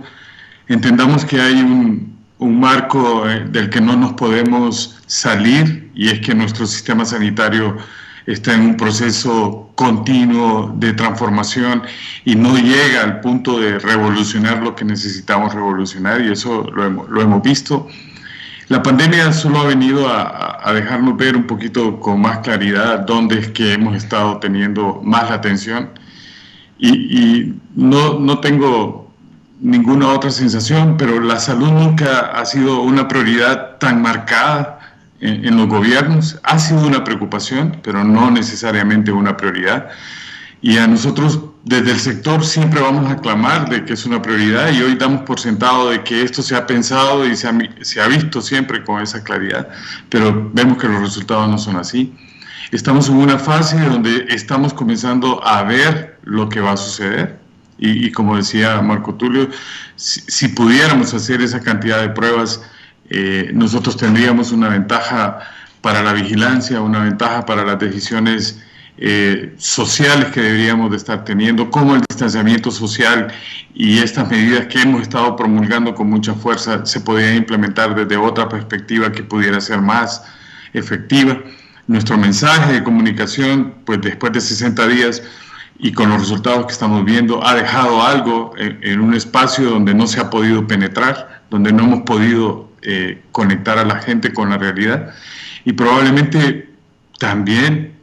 Entendamos que hay un marco del que no nos podemos salir, y es que nuestro sistema sanitario está en un proceso continuo de transformación y no llega al punto de revolucionar lo que necesitamos revolucionar, y eso lo hemos visto. La pandemia solo ha venido a dejarnos ver un poquito con más claridad dónde es que hemos estado teniendo más la atención, y no tengo ninguna otra sensación, pero la salud nunca ha sido una prioridad tan marcada en los gobiernos. Ha sido una preocupación, pero no necesariamente una prioridad. Y a nosotros desde el sector siempre vamos a clamar de que es una prioridad, y hoy damos por sentado de que esto se ha pensado y se ha visto siempre con esa claridad, pero vemos que los resultados no son así. Estamos en una fase donde estamos comenzando a ver lo que va a suceder, y como decía Marco Tulio, si pudiéramos hacer esa cantidad de pruebas, nosotros tendríamos una ventaja para la vigilancia, una ventaja para las decisiones sociales que deberíamos de estar teniendo, como el distanciamiento social y estas medidas que hemos estado promulgando con mucha fuerza se podrían implementar desde otra perspectiva que pudiera ser más efectiva. Nuestro mensaje de comunicación, pues después de 60 días y con los resultados que estamos viendo, ha dejado algo en un espacio donde no se ha podido penetrar, donde no hemos podido conectar a la gente con la realidad, y probablemente también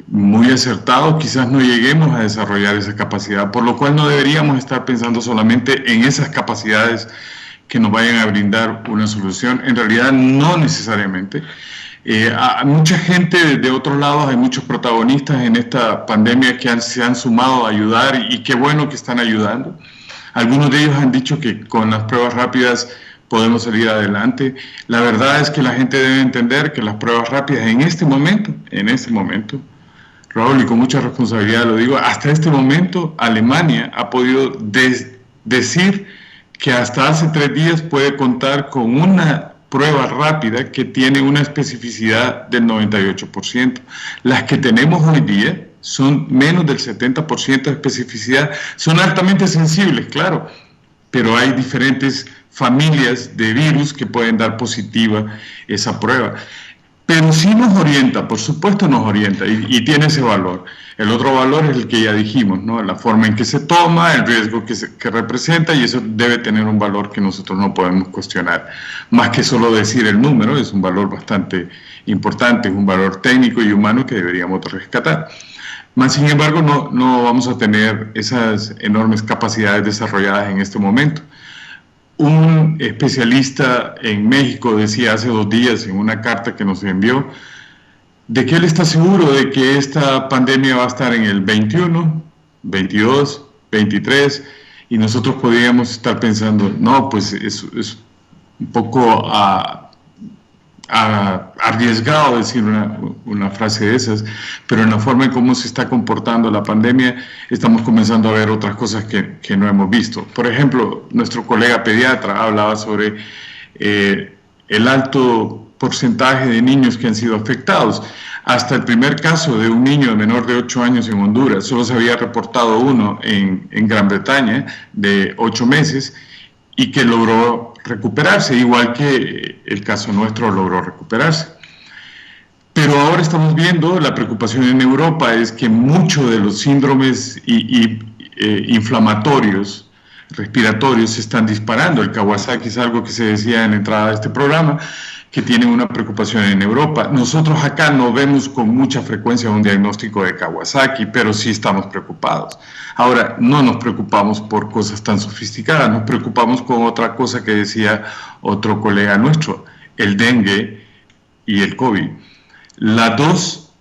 muy acertado, quizás no lleguemos a desarrollar esa capacidad, por lo cual no deberíamos estar pensando solamente en esas capacidades que nos vayan a brindar una solución. En realidad no necesariamente. Hay mucha gente de otros lados, hay muchos protagonistas en esta pandemia que se han sumado a ayudar, y qué bueno que están ayudando. Algunos de ellos han dicho que con las pruebas rápidas podemos salir adelante. La verdad es que la gente debe entender que las pruebas rápidas en este momento Raúl, y con mucha responsabilidad lo digo, hasta este momento Alemania ha podido decir que hasta hace 3 días puede contar con una prueba rápida que tiene una especificidad del 98%. Las que tenemos hoy día son menos del 70% de especificidad. Son altamente sensibles, claro, pero hay diferentes familias de virus que pueden dar positiva esa prueba. Pero sí nos orienta, por supuesto nos orienta y tiene ese valor. El otro valor es el que ya dijimos, ¿no? La forma en que se toma, el riesgo que representa, y eso debe tener un valor que nosotros no podemos cuestionar. Más que solo decir el número, es un valor bastante importante, es un valor técnico y humano que deberíamos rescatar. Más sin embargo, no vamos a tener esas enormes capacidades desarrolladas en este momento. Un especialista en México decía hace 2 días en una carta que nos envió de que él está seguro de que esta pandemia va a estar en el 21, 22, 23, y nosotros podríamos estar pensando, no, pues es un poco arriesgado decir una frase de esas, pero en la forma en cómo se está comportando la pandemia estamos comenzando a ver otras cosas que no hemos visto. Por ejemplo, nuestro colega pediatra hablaba sobre el alto porcentaje de niños que han sido afectados. Hasta el primer caso de un niño menor de 8 años en Honduras, solo se había reportado uno en Gran Bretaña de 8 meses y que logró recuperarse, igual que el caso nuestro logró recuperarse. Pero ahora estamos viendo, la preocupación en Europa es que muchos de los síndromes inflamatorios, respiratorios, se están disparando. El Kawasaki es algo que se decía en la entrada de este programa, que tiene una preocupación en Europa. Nosotros acá no vemos con mucha frecuencia un diagnóstico de Kawasaki, pero sí estamos preocupados. Ahora, no nos preocupamos por cosas tan sofisticadas, nos preocupamos con otra cosa que decía otro colega nuestro, el dengue y el COVID. Las dos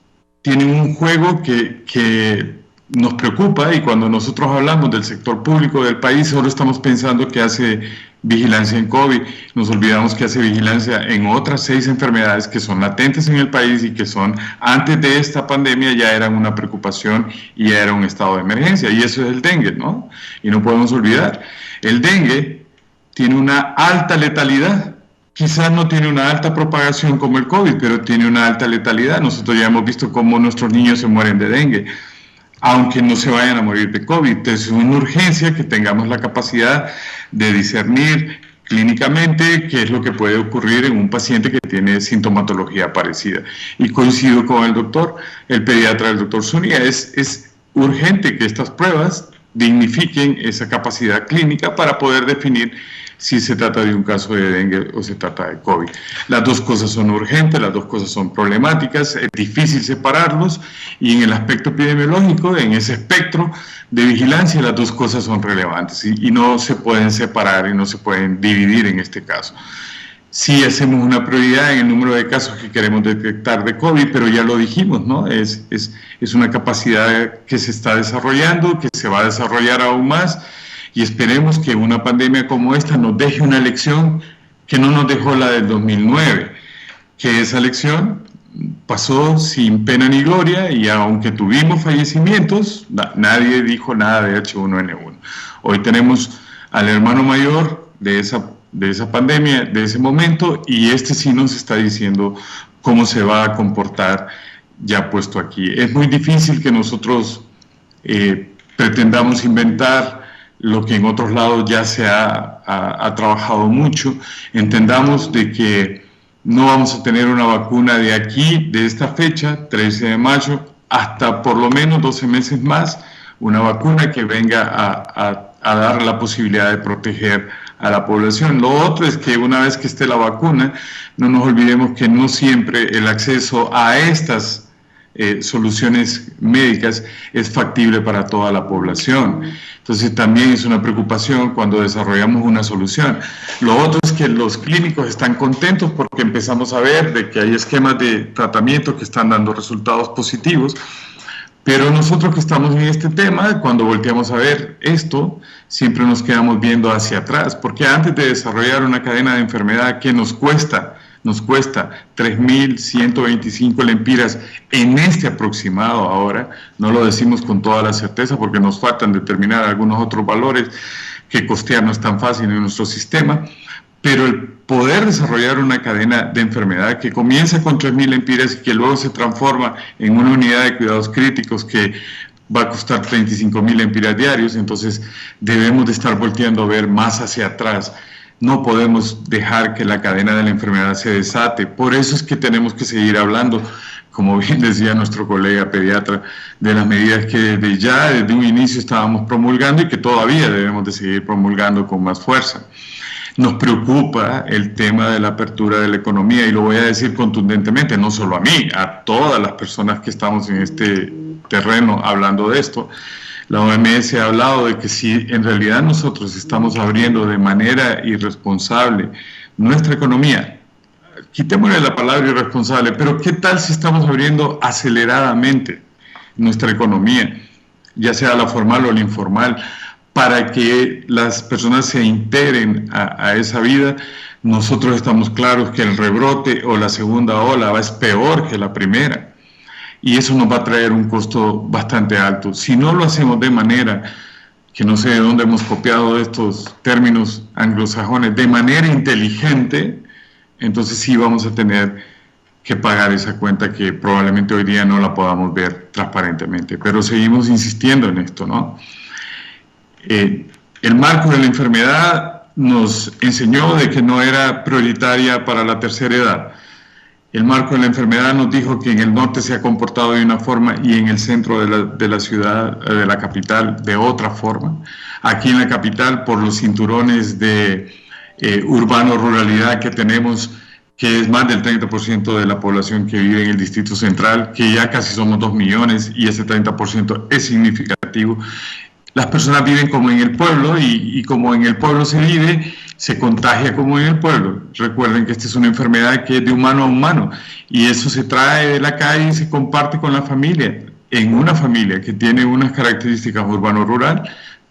tienen un juego que nos preocupa, y cuando nosotros hablamos del sector público del país, solo estamos pensando que hace vigilancia en COVID, nos olvidamos que hace vigilancia en otras 6 enfermedades que son latentes en el país y que son, antes de esta pandemia, ya eran una preocupación y ya era un estado de emergencia, y eso es el dengue, ¿no? Y no podemos olvidar, el dengue tiene una alta letalidad. Quizás no tiene una alta propagación como el COVID, pero tiene una alta letalidad. Nosotros ya hemos visto cómo nuestros niños se mueren de dengue, aunque no se vayan a morir de COVID. Entonces es una urgencia que tengamos la capacidad de discernir clínicamente qué es lo que puede ocurrir en un paciente que tiene sintomatología parecida. Y coincido con el doctor, el pediatra del doctor Zúñiga, es urgente que estas pruebas dignifiquen esa capacidad clínica para poder definir si se trata de un caso de dengue o se trata de COVID. Las dos cosas son urgentes, las dos cosas son problemáticas, es difícil separarlos, y en el aspecto epidemiológico, en ese espectro de vigilancia, las dos cosas son relevantes y no se pueden separar y no se pueden dividir en este caso. Sí hacemos una prioridad en el número de casos que queremos detectar de COVID, pero ya lo dijimos, ¿no? Es una capacidad que se está desarrollando, que se va a desarrollar aún más, y esperemos que una pandemia como esta nos deje una lección que no nos dejó la del 2009, que esa lección pasó sin pena ni gloria, y aunque tuvimos fallecimientos, nadie dijo nada de H1N1. Hoy tenemos al hermano mayor de esa pandemia, de ese momento, y este sí nos está diciendo cómo se va a comportar ya puesto aquí. Es muy difícil que nosotros pretendamos inventar lo que en otros lados ya se ha trabajado mucho. Entendamos de que no vamos a tener una vacuna de aquí, de esta fecha, 13 de mayo, hasta por lo menos 12 meses más, una vacuna que venga a dar la posibilidad de proteger a la población. Lo otro es que una vez que esté la vacuna, no nos olvidemos que no siempre el acceso a estas soluciones médicas es factible para toda la población. Entonces también es una preocupación cuando desarrollamos una solución. Lo otro es que los clínicos están contentos porque empezamos a ver de que hay esquemas de tratamiento que están dando resultados positivos, pero nosotros que estamos en este tema, cuando volteamos a ver esto, siempre nos quedamos viendo hacia atrás, porque antes de desarrollar una cadena de enfermedad que nos cuesta nos cuesta 3.125 lempiras en este aproximado ahora. No lo decimos con toda la certeza porque nos faltan determinar algunos otros valores que costear no es tan fácil en nuestro sistema, pero el poder desarrollar una cadena de enfermedad que comienza con 3.000 lempiras y que luego se transforma en una unidad de cuidados críticos que va a costar 35.000 lempiras diarios, entonces debemos de estar volteando a ver más hacia atrás. No podemos dejar que la cadena de la enfermedad se desate. Por eso es que tenemos que seguir hablando, como bien decía nuestro colega pediatra, de las medidas que desde un inicio estábamos promulgando y que todavía debemos de seguir promulgando con más fuerza. Nos preocupa el tema de la apertura de la economía y lo voy a decir contundentemente, no solo a mí, a todas las personas que estamos en este terreno hablando de esto. La OMS ha hablado de que si en realidad nosotros estamos abriendo de manera irresponsable nuestra economía, quitémosle la palabra irresponsable, pero ¿qué tal si estamos abriendo aceleradamente nuestra economía, ya sea la formal o la informal, para que las personas se integren a esa vida? Nosotros estamos claros que el rebrote o la segunda ola es peor que la primera. Y eso nos va a traer un costo bastante alto. Si no lo hacemos de manera, que no sé de dónde hemos copiado estos términos anglosajones, de manera inteligente, entonces sí vamos a tener que pagar esa cuenta que probablemente hoy día no la podamos ver transparentemente. Pero seguimos insistiendo en esto, ¿no? El marco de la enfermedad nos enseñó de que no era prioritaria para la tercera edad. El marco de la enfermedad nos dijo que en el norte se ha comportado de una forma y en el centro de la ciudad, de la capital, de otra forma. Aquí en la capital, por los cinturones de urbano-ruralidad que tenemos, que es más del 30% de la población que vive en el Distrito Central, que ya casi somos 2 millones y ese 30% es significativo. Las personas viven como en el pueblo y como en el pueblo se vive, se contagia como en el pueblo. Recuerden que esta es una enfermedad que es de humano a humano y eso se trae de la calle y se comparte con la familia. En una familia que tiene unas características urbano-rural,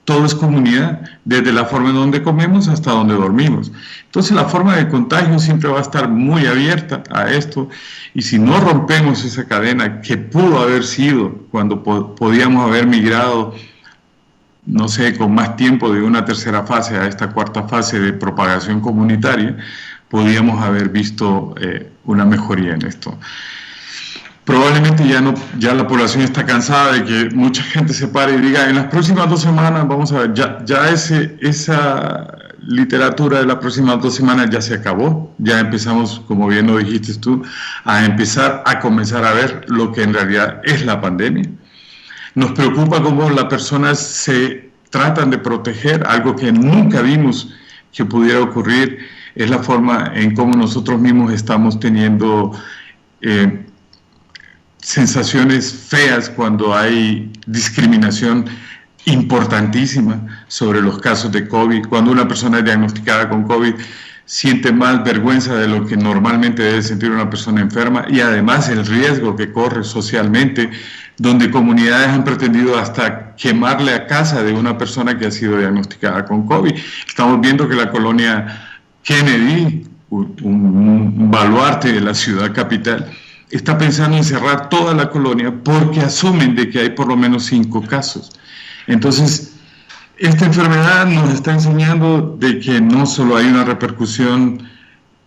todo es comunidad, desde la forma en donde comemos hasta donde dormimos. Entonces la forma de contagio siempre va a estar muy abierta a esto y si no rompemos esa cadena que pudo haber sido cuando podíamos haber migrado, no sé, con más tiempo de una tercera fase a esta cuarta fase de propagación comunitaria, podíamos haber visto una mejoría en esto. Probablemente ya la población está cansada de que mucha gente se pare y diga, en las próximas 2 semanas, vamos a ver, ya esa literatura de las próximas 2 semanas ya se acabó, ya empezamos, como bien lo dijiste tú, a comenzar a ver lo que en realidad es la pandemia. Nos preocupa cómo las personas se tratan de proteger, algo que nunca vimos que pudiera ocurrir, es la forma en cómo nosotros mismos estamos teniendo sensaciones feas cuando hay discriminación importantísima sobre los casos de COVID. Cuando una persona es diagnosticada con COVID, siente más vergüenza de lo que normalmente debe sentir una persona enferma y además el riesgo que corre socialmente, donde comunidades han pretendido hasta quemarle a casa de una persona que ha sido diagnosticada con COVID. Estamos viendo que la colonia Kennedy, un baluarte de la ciudad capital, está pensando en cerrar toda la colonia porque asumen de que hay por lo menos 5 casos. Entonces, esta enfermedad nos está enseñando de que no solo hay una repercusión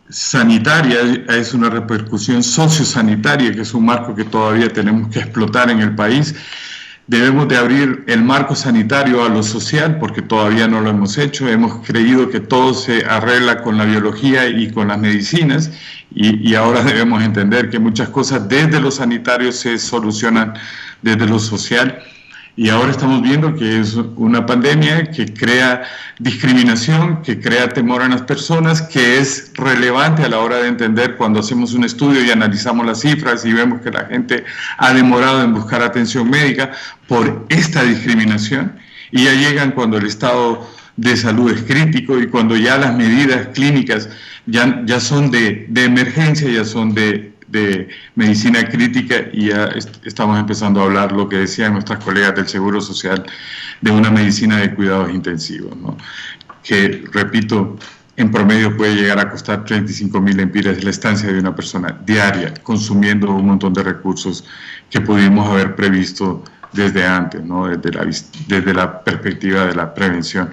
sanitaria, es una repercusión sociosanitaria, que es un marco que todavía tenemos que explotar en el país. Debemos de abrir el marco sanitario a lo social, porque todavía no lo hemos hecho. Hemos creído que todo se arregla con la biología y con las medicinas, y ahora debemos entender que muchas cosas desde lo sanitario se solucionan desde lo social. Y ahora estamos viendo que es una pandemia que crea discriminación, que crea temor en las personas, que es relevante a la hora de entender cuando hacemos un estudio y analizamos las cifras y vemos que la gente ha demorado en buscar atención médica por esta discriminación. Y ya llegan cuando el estado de salud es crítico y cuando ya las medidas clínicas ya son de emergencia, ya son de medicina crítica y ya estamos empezando a hablar, lo que decían nuestras colegas del Seguro Social, de una medicina de cuidados intensivos, ¿no? Que, repito, en promedio puede llegar a costar 35.000 lempiras la estancia de una persona diaria, consumiendo un montón de recursos que pudimos haber previsto desde antes, ¿no? Desde la perspectiva de la prevención.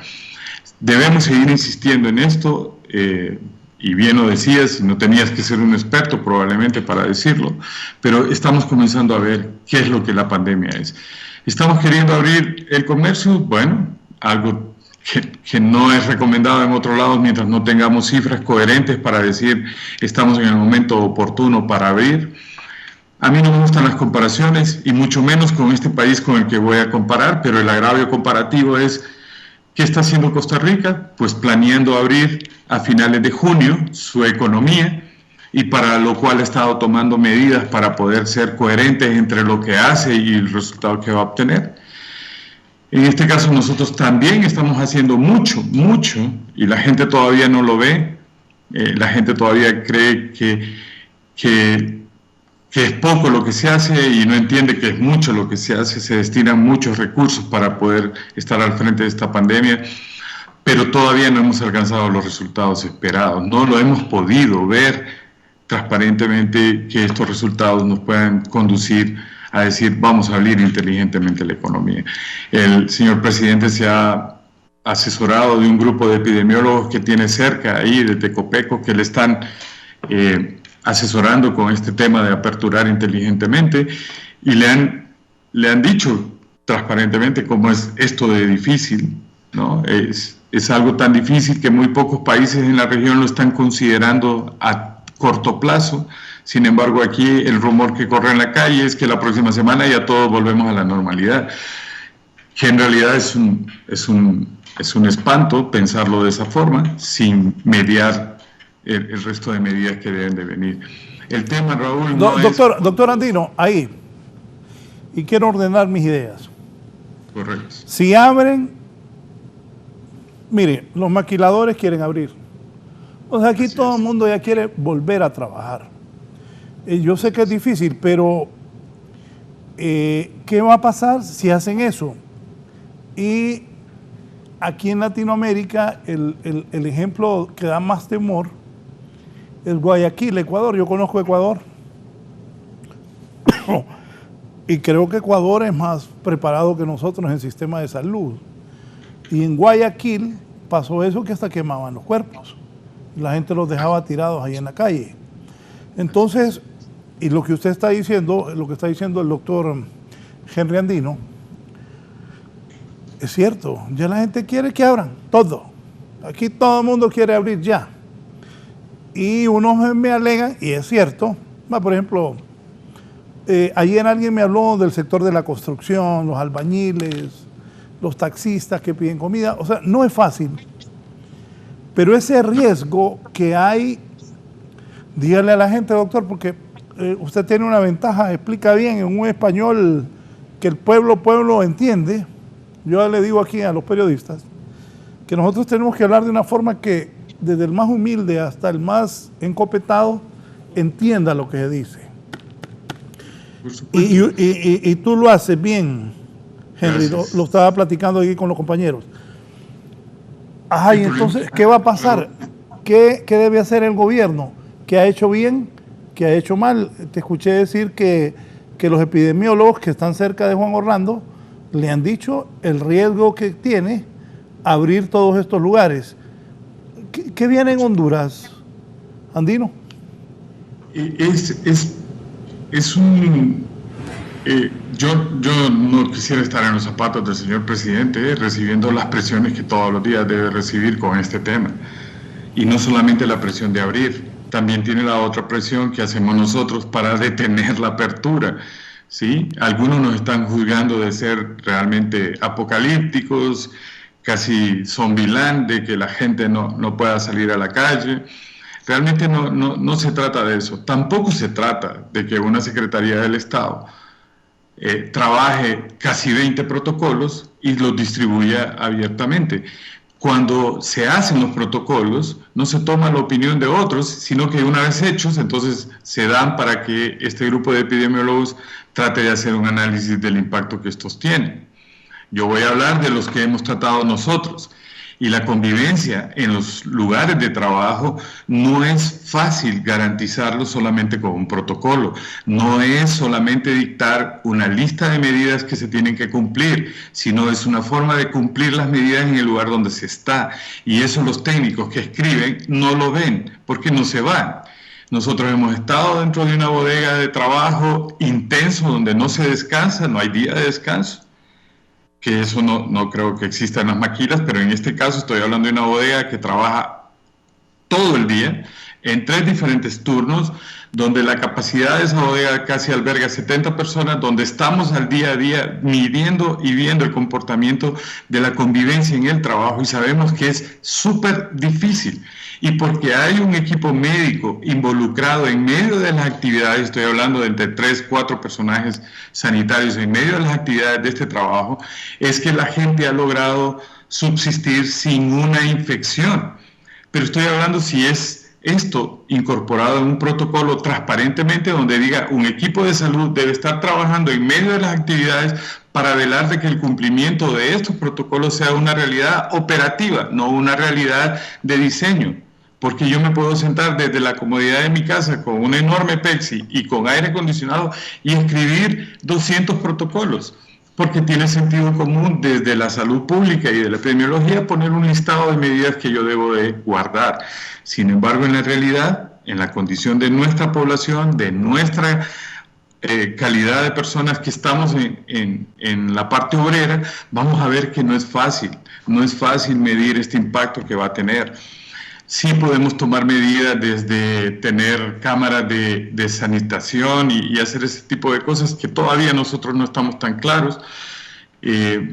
Debemos seguir insistiendo en esto, y bien lo decías, no tenías que ser un experto probablemente para decirlo, pero estamos comenzando a ver qué es lo que la pandemia es. ¿Estamos queriendo abrir el comercio? Bueno, algo que no es recomendado en otros lados mientras no tengamos cifras coherentes para decir estamos en el momento oportuno para abrir. A mí no me gustan las comparaciones y mucho menos con este país con el que voy a comparar, pero el agravio comparativo es ¿qué está haciendo Costa Rica? Pues planeando abrir a finales de junio su economía, y para lo cual ha estado tomando medidas para poder ser coherentes entre lo que hace y el resultado que va a obtener. En este caso nosotros también estamos haciendo mucho, y la gente todavía no lo ve, la gente todavía cree que es poco lo que se hace y no entiende que es mucho lo que se hace. Se destinan muchos recursos para poder estar al frente de esta pandemia, pero todavía no hemos alcanzado los resultados esperados, no lo hemos podido ver transparentemente que estos resultados nos puedan conducir a decir vamos a abrir inteligentemente la economía. El señor presidente se ha asesorado de un grupo de epidemiólogos que tiene cerca ahí de Tecopeco, que le están asesorando con este tema de aperturar inteligentemente, y le han dicho transparentemente cómo es esto de difícil, ¿no? Es algo tan difícil que muy pocos países en la región lo están considerando a corto plazo. Sin embargo, aquí el rumor que corre en la calle es que la próxima semana ya todos volvemos a la normalidad, que en realidad es un espanto pensarlo de esa forma, sin mediar el resto de medidas que deben de venir. El tema, Raúl, doctor Andino, ahí, y quiero ordenar mis ideas. Correcto. Si abren, mire, los maquiladores quieren abrir. O sea, aquí así todo el mundo ya quiere volver a trabajar. Yo sé que es difícil, pero ¿qué va a pasar si hacen eso? Y aquí en Latinoamérica el ejemplo que da más temor es Guayaquil, Ecuador. Yo conozco Ecuador y creo que Ecuador es más preparado que nosotros en sistema de salud. Y en Guayaquil pasó eso, que hasta quemaban los cuerpos. La gente los dejaba tirados ahí en la calle. Entonces, y lo que usted está diciendo, lo que está diciendo el doctor Henry Andino, es cierto, ya la gente quiere que abran todo. Aquí todo el mundo quiere abrir ya. Y unos me alegan, y es cierto, por ejemplo, ayer alguien me habló del sector de la construcción, los albañiles, los taxistas que piden comida. O sea, no es fácil. Pero ese riesgo que hay, dígale a la gente, doctor, porque usted tiene una ventaja, explica bien en un español que el pueblo entiende. Yo le digo aquí a los periodistas que nosotros tenemos que hablar de una forma que desde el más humilde hasta el más encopetado entienda lo que se dice. Y tú lo haces bien, Henry, lo estaba platicando aquí con los compañeros. Ajá, y entonces, ¿qué va a pasar? ¿Qué debe hacer el gobierno? ¿Qué ha hecho bien? ¿Qué ha hecho mal? Te escuché decir que los epidemiólogos que están cerca de Juan Orlando le han dicho el riesgo que tiene abrir todos estos lugares. ¿Qué viene en Honduras, Andino? Yo no quisiera estar en los zapatos del señor presidente recibiendo las presiones que todos los días debe recibir con este tema. Y no solamente la presión de abrir, también tiene la otra presión que hacemos nosotros para detener la apertura, ¿sí? Algunos nos están juzgando de ser realmente apocalípticos, casi zombieland, de que la gente no pueda salir a la calle. Realmente no se trata de eso. Tampoco se trata de que una Secretaría del Estado trabaje casi 20 protocolos y los distribuya abiertamente. Cuando se hacen los protocolos, no se toma la opinión de otros, sino que una vez hechos, entonces se dan para que este grupo de epidemiólogos trate de hacer un análisis del impacto que estos tienen. Yo voy a hablar de los que hemos tratado nosotros. y la convivencia en los lugares de trabajo no es fácil garantizarlo solamente con un protocolo. No es solamente dictar una lista de medidas que se tienen que cumplir, sino es una forma de cumplir las medidas en el lugar donde se está. Y eso los técnicos que escriben no lo ven porque no se van. Nosotros hemos estado dentro de una bodega de trabajo intenso donde no se descansa, no hay día de descanso. Que eso no creo que exista en las maquilas, pero en este caso estoy hablando de una bodega que trabaja todo el día, en 3 diferentes turnos, donde la capacidad de esa bodega casi alberga 70 personas, donde estamos al día a día midiendo y viendo el comportamiento de la convivencia en el trabajo, y sabemos que es súper difícil. Y porque hay un equipo médico involucrado en medio de las actividades, estoy hablando de entre 3, 4 personajes sanitarios en medio de las actividades de este trabajo, es que la gente ha logrado subsistir sin una infección. Pero estoy hablando si es esto incorporado en un protocolo transparentemente donde diga un equipo de salud debe estar trabajando en medio de las actividades para velar de que el cumplimiento de estos protocolos sea una realidad operativa, no una realidad de diseño. Porque yo me puedo sentar desde la comodidad de mi casa con un enorme Pepsi y con aire acondicionado y escribir 200 protocolos. Porque tiene sentido común desde la salud pública y de la epidemiología poner un listado de medidas que yo debo de guardar. Sin embargo, en la realidad, en la condición de nuestra población, de nuestra calidad de personas que estamos en la parte obrera, vamos a ver que no es fácil medir este impacto que va a tener. Sí podemos tomar medidas desde tener cámaras de sanitación y hacer ese tipo de cosas que todavía nosotros no estamos tan claros.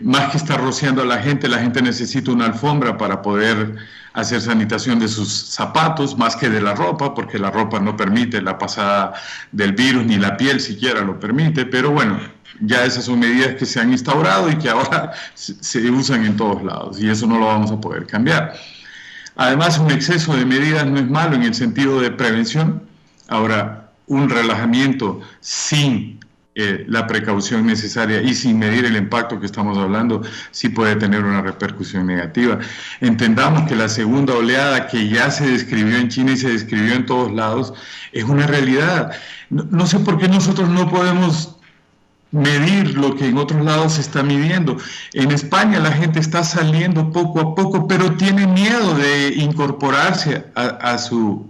Más que estar rociando a la gente necesita una alfombra para poder hacer sanitación de sus zapatos, más que de la ropa, porque la ropa no permite la pasada del virus, ni la piel siquiera lo permite, pero bueno, ya esas son medidas que se han instaurado y que ahora se usan en todos lados, y eso no lo vamos a poder cambiar. Además, un exceso de medidas no es malo en el sentido de prevención. Ahora, un relajamiento sin la precaución necesaria y sin medir el impacto que estamos hablando, sí puede tener una repercusión negativa. Entendamos que la segunda oleada que ya se describió en China y se describió en todos lados, es una realidad. No sé por qué nosotros no podemos medir lo que en otros lados se está midiendo. En España la gente está saliendo poco a poco, pero tiene miedo de incorporarse a su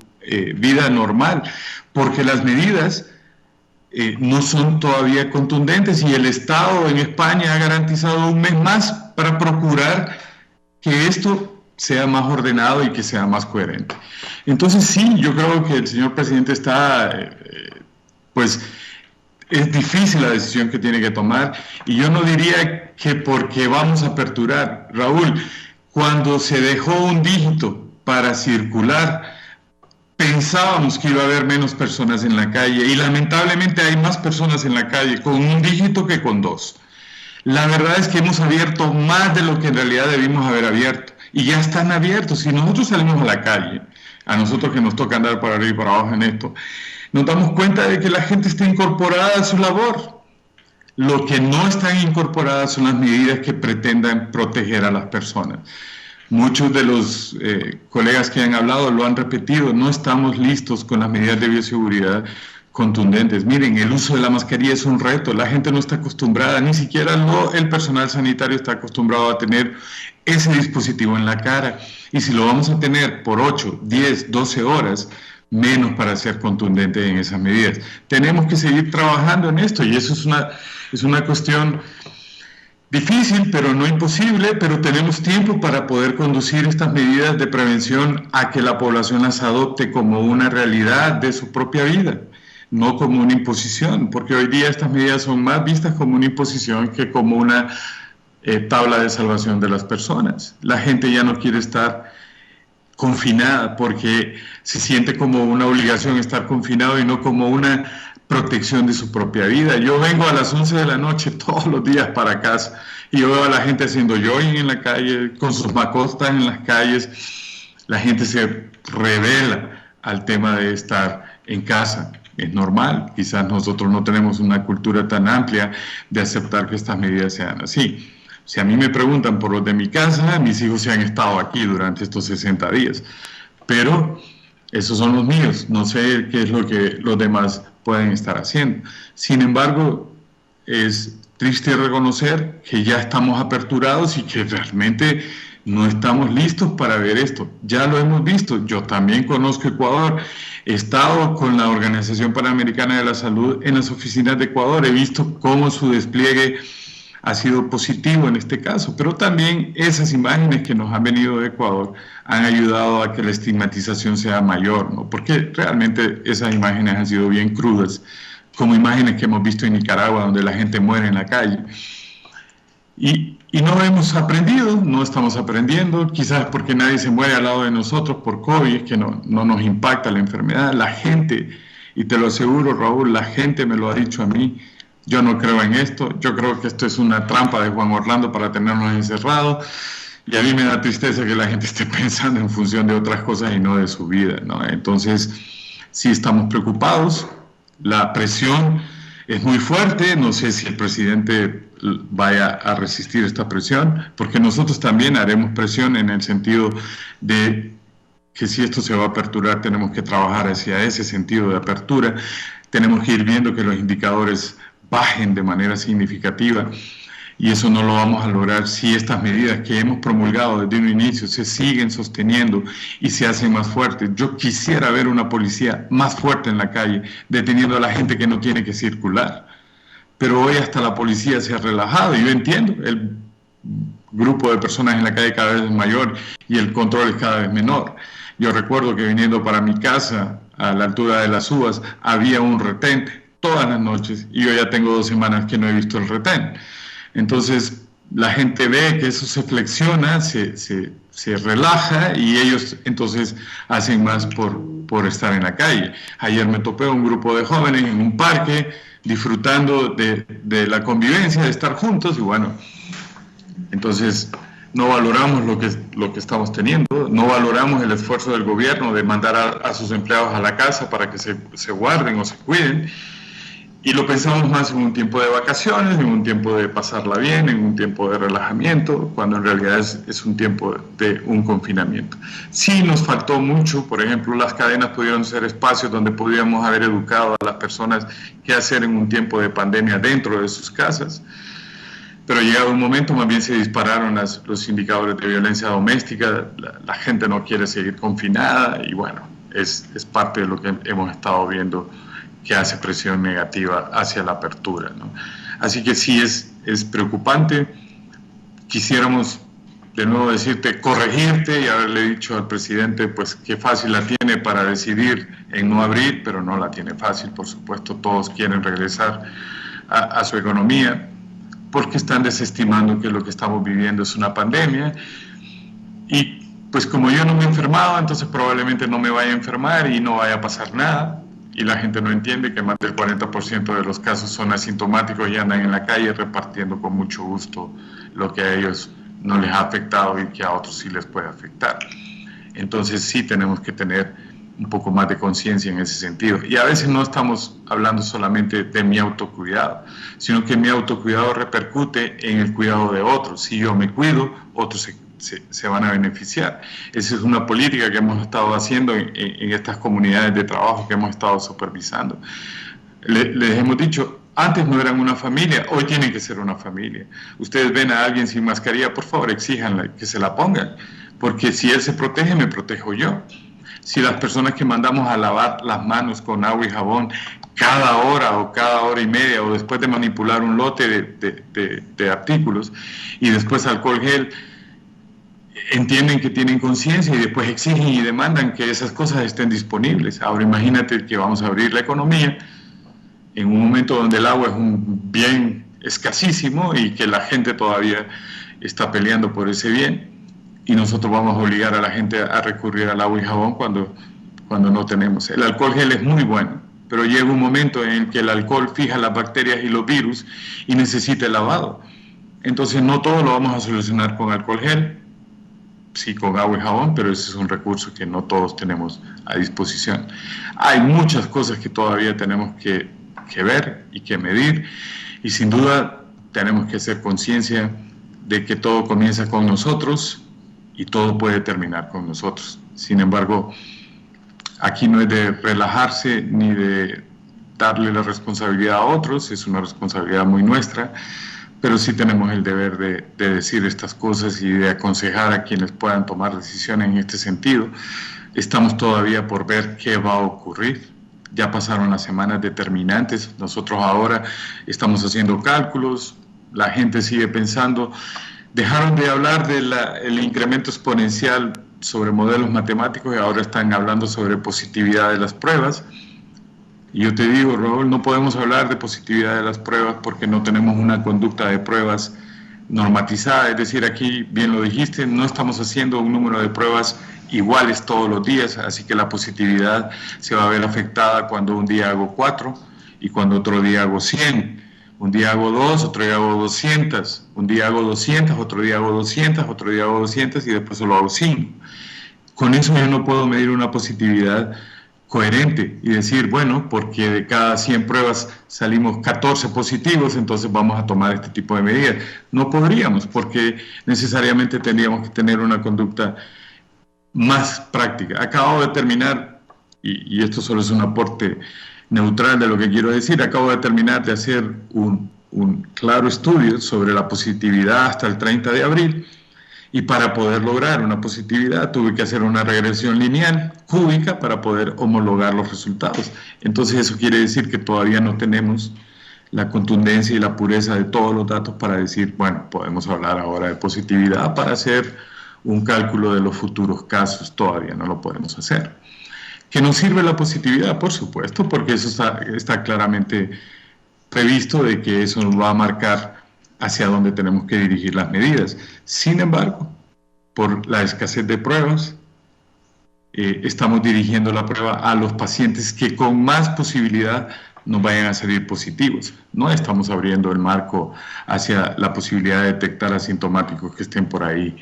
vida normal, porque las medidas no son todavía contundentes y el Estado en España ha garantizado un mes más para procurar que esto sea más ordenado y que sea más coherente. Entonces sí, yo creo que el señor presidente está, es difícil la decisión que tiene que tomar, y yo no diría que porque vamos a aperturar. Raúl, cuando se dejó un dígito para circular, pensábamos que iba a haber menos personas en la calle, y lamentablemente hay más personas en la calle con un dígito que con 2. La verdad es que hemos abierto más de lo que en realidad debimos haber abierto, y ya están abiertos. Si nosotros salimos a la calle, a nosotros que nos toca andar para arriba y para abajo en esto, nos damos cuenta de que la gente está incorporada a su labor. Lo que no están incorporadas son las medidas que pretendan proteger a las personas. Muchos de los colegas que han hablado lo han repetido, no estamos listos con las medidas de bioseguridad contundentes. Miren, el uso de la mascarilla es un reto, la gente no está acostumbrada, ni siquiera el personal sanitario está acostumbrado a tener ese dispositivo en la cara. Y si lo vamos a tener por 8, 10, 12 horas, menos para ser contundente en esas medidas. Tenemos que seguir trabajando en esto, y eso es una cuestión difícil, pero no imposible, pero tenemos tiempo para poder conducir estas medidas de prevención a que la población las adopte como una realidad de su propia vida, no como una imposición, porque hoy día estas medidas son más vistas como una imposición que como una tabla de salvación de las personas. La gente ya no quiere estar confinada porque se siente como una obligación estar confinado y no como una protección de su propia vida. Yo vengo a las 11 de la noche todos los días para casa y yo veo a la gente haciendo jogging en la calle, con sus mascotas en las calles. La gente se revela al tema de estar en casa. Es normal, quizás nosotros no tenemos una cultura tan amplia de aceptar que estas medidas sean así. Si a mí me preguntan por los de mi casa, mis hijos se han estado aquí durante estos 60 días. Pero esos son los míos, no sé qué es lo que los demás pueden estar haciendo. Sin embargo, es triste reconocer que ya estamos aperturados y que realmente no estamos listos para ver esto. Ya lo hemos visto. Yo también conozco Ecuador. He estado con la Organización Panamericana de la Salud en las oficinas de Ecuador. He visto cómo su despliegue ha sido positivo en este caso, pero también esas imágenes que nos han venido de Ecuador han ayudado a que la estigmatización sea mayor, ¿no? Porque realmente esas imágenes han sido bien crudas, como imágenes que hemos visto en Nicaragua, donde la gente muere en la calle. Y no hemos aprendido, no estamos aprendiendo, quizás porque nadie se muere al lado de nosotros por COVID, que no nos impacta la enfermedad. La gente, y te lo aseguro, Raúl, la gente me lo ha dicho a mí. Yo no creo en esto, yo creo que esto es una trampa de Juan Orlando para tenernos encerrados, y a mí me da tristeza que la gente esté pensando en función de otras cosas y no de su vida, ¿no? Entonces, sí estamos preocupados, la presión es muy fuerte, no sé si el presidente vaya a resistir esta presión, porque nosotros también haremos presión en el sentido de que si esto se va a aperturar, tenemos que trabajar hacia ese sentido de apertura, tenemos que ir viendo que los indicadores bajen de manera significativa, y eso no lo vamos a lograr si estas medidas que hemos promulgado desde un inicio se siguen sosteniendo y se hacen más fuertes. Yo quisiera ver una policía más fuerte en la calle, deteniendo a la gente que no tiene que circular, pero hoy hasta la policía se ha relajado, y yo entiendo, el grupo de personas en la calle cada vez es mayor y el control es cada vez menor. Yo recuerdo que viniendo para mi casa, a la altura de las Uvas, había un retén todas las noches, y yo ya tengo 2 semanas que no he visto el retén. Entonces la gente ve que eso se flexiona, se relaja, y ellos entonces hacen más por estar en la calle. Ayer me topé un grupo de jóvenes en un parque disfrutando de la convivencia, de estar juntos, y bueno, entonces no valoramos lo que estamos teniendo, no valoramos el esfuerzo del gobierno de mandar a sus empleados a la casa para que se guarden o se cuiden, y lo pensamos más en un tiempo de vacaciones, en un tiempo de pasarla bien, en un tiempo de relajamiento, cuando en realidad es un tiempo de un confinamiento. Sí nos faltó mucho, por ejemplo, las cadenas pudieron ser espacios donde podíamos haber educado a las personas qué hacer en un tiempo de pandemia dentro de sus casas, pero llegado un momento más bien se dispararon los indicadores de violencia doméstica, la gente no quiere seguir confinada, y bueno, es parte de lo que hemos estado viendo, que hace presión negativa hacia la apertura, ¿no? Así que sí es preocupante. Quisiéramos, de nuevo decirte, corregirte y haberle dicho al presidente pues qué fácil la tiene para decidir en no abrir, pero no la tiene fácil, por supuesto. Todos quieren regresar a su economía porque están desestimando que lo que estamos viviendo es una pandemia, y pues como yo no me he enfermado, entonces probablemente no me vaya a enfermar y no vaya a pasar nada. Y la gente no entiende que más del 40% de los casos son asintomáticos y andan en la calle repartiendo con mucho gusto lo que a ellos no les ha afectado y que a otros sí les puede afectar. Entonces sí tenemos que tener un poco más de conciencia en ese sentido. Y a veces no estamos hablando solamente de mi autocuidado, sino que mi autocuidado repercute en el cuidado de otros. Si yo me cuido, otros se van a beneficiar. Esa es una política que hemos estado haciendo en estas comunidades de trabajo que hemos estado supervisando. Les hemos dicho, antes no eran una familia, hoy tienen que ser una familia. Ustedes ven a alguien sin mascarilla, por favor exíjanle que se la pongan, porque si él se protege, me protejo yo. Si las personas que mandamos a lavar las manos con agua y jabón cada hora o cada hora y media, o después de manipular un lote de artículos, y después alcohol gel, entienden que tienen conciencia y después exigen y demandan que esas cosas estén disponibles. Ahora imagínate que vamos a abrir la economía en un momento donde el agua es un bien escasísimo y que la gente todavía está peleando por ese bien, y nosotros vamos a obligar a la gente a recurrir al agua y jabón cuando no tenemos. El alcohol gel es muy bueno, pero llega un momento en el que el alcohol fija las bacterias y los virus y necesita el lavado. Entonces no todo lo vamos a solucionar con alcohol gel, sí con agua y jabón, pero ese es un recurso que no todos tenemos a disposición. Hay muchas cosas que todavía tenemos que ver y que medir, y sin duda tenemos que hacer conciencia de que todo comienza con nosotros y todo puede terminar con nosotros. Sin embargo, aquí no es de relajarse ni de darle la responsabilidad a otros, es una responsabilidad muy nuestra, pero sí tenemos el deber de decir estas cosas y de aconsejar a quienes puedan tomar decisiones en este sentido. Estamos todavía por ver qué va a ocurrir. Ya pasaron las semanas determinantes, nosotros ahora estamos haciendo cálculos, la gente sigue pensando, dejaron de hablar del incremento exponencial sobre modelos matemáticos y ahora están hablando sobre positividad de las pruebas. Y yo te digo, Raúl, no podemos hablar de positividad de las pruebas porque no tenemos una conducta de pruebas normatizada, es decir, aquí, bien lo dijiste, no estamos haciendo un número de pruebas iguales todos los días, así que la positividad se va a ver afectada cuando un día hago 4 y cuando otro día hago 100. Un día hago 2, otro día hago 200, un día hago 200, otro día hago 200, otro día hago 200 y después solo hago 5. Con eso yo no puedo medir una positividad coherente y decir, bueno, porque de cada 100 pruebas salimos 14 positivos, entonces vamos a tomar este tipo de medidas. No podríamos, porque necesariamente tendríamos que tener una conducta más práctica. Acabo de terminar, y esto solo es un aporte neutral de lo que quiero decir, acabo de terminar de hacer un claro estudio sobre la positividad hasta el 30 de abril, y para poder lograr una positividad tuve que hacer una regresión lineal cúbica para poder homologar los resultados. Entonces eso quiere decir que todavía no tenemos la contundencia y la pureza de todos los datos para decir, bueno, podemos hablar ahora de positividad para hacer un cálculo de los futuros casos, todavía no lo podemos hacer. ¿Que nos sirve la positividad? Por supuesto, porque eso está claramente previsto de que eso nos va a marcar hacia dónde tenemos que dirigir las medidas. Sin embargo, por la escasez de pruebas, estamos dirigiendo la prueba a los pacientes que con más posibilidad nos vayan a salir positivos. No estamos abriendo el marco hacia la posibilidad de detectar asintomáticos que estén por ahí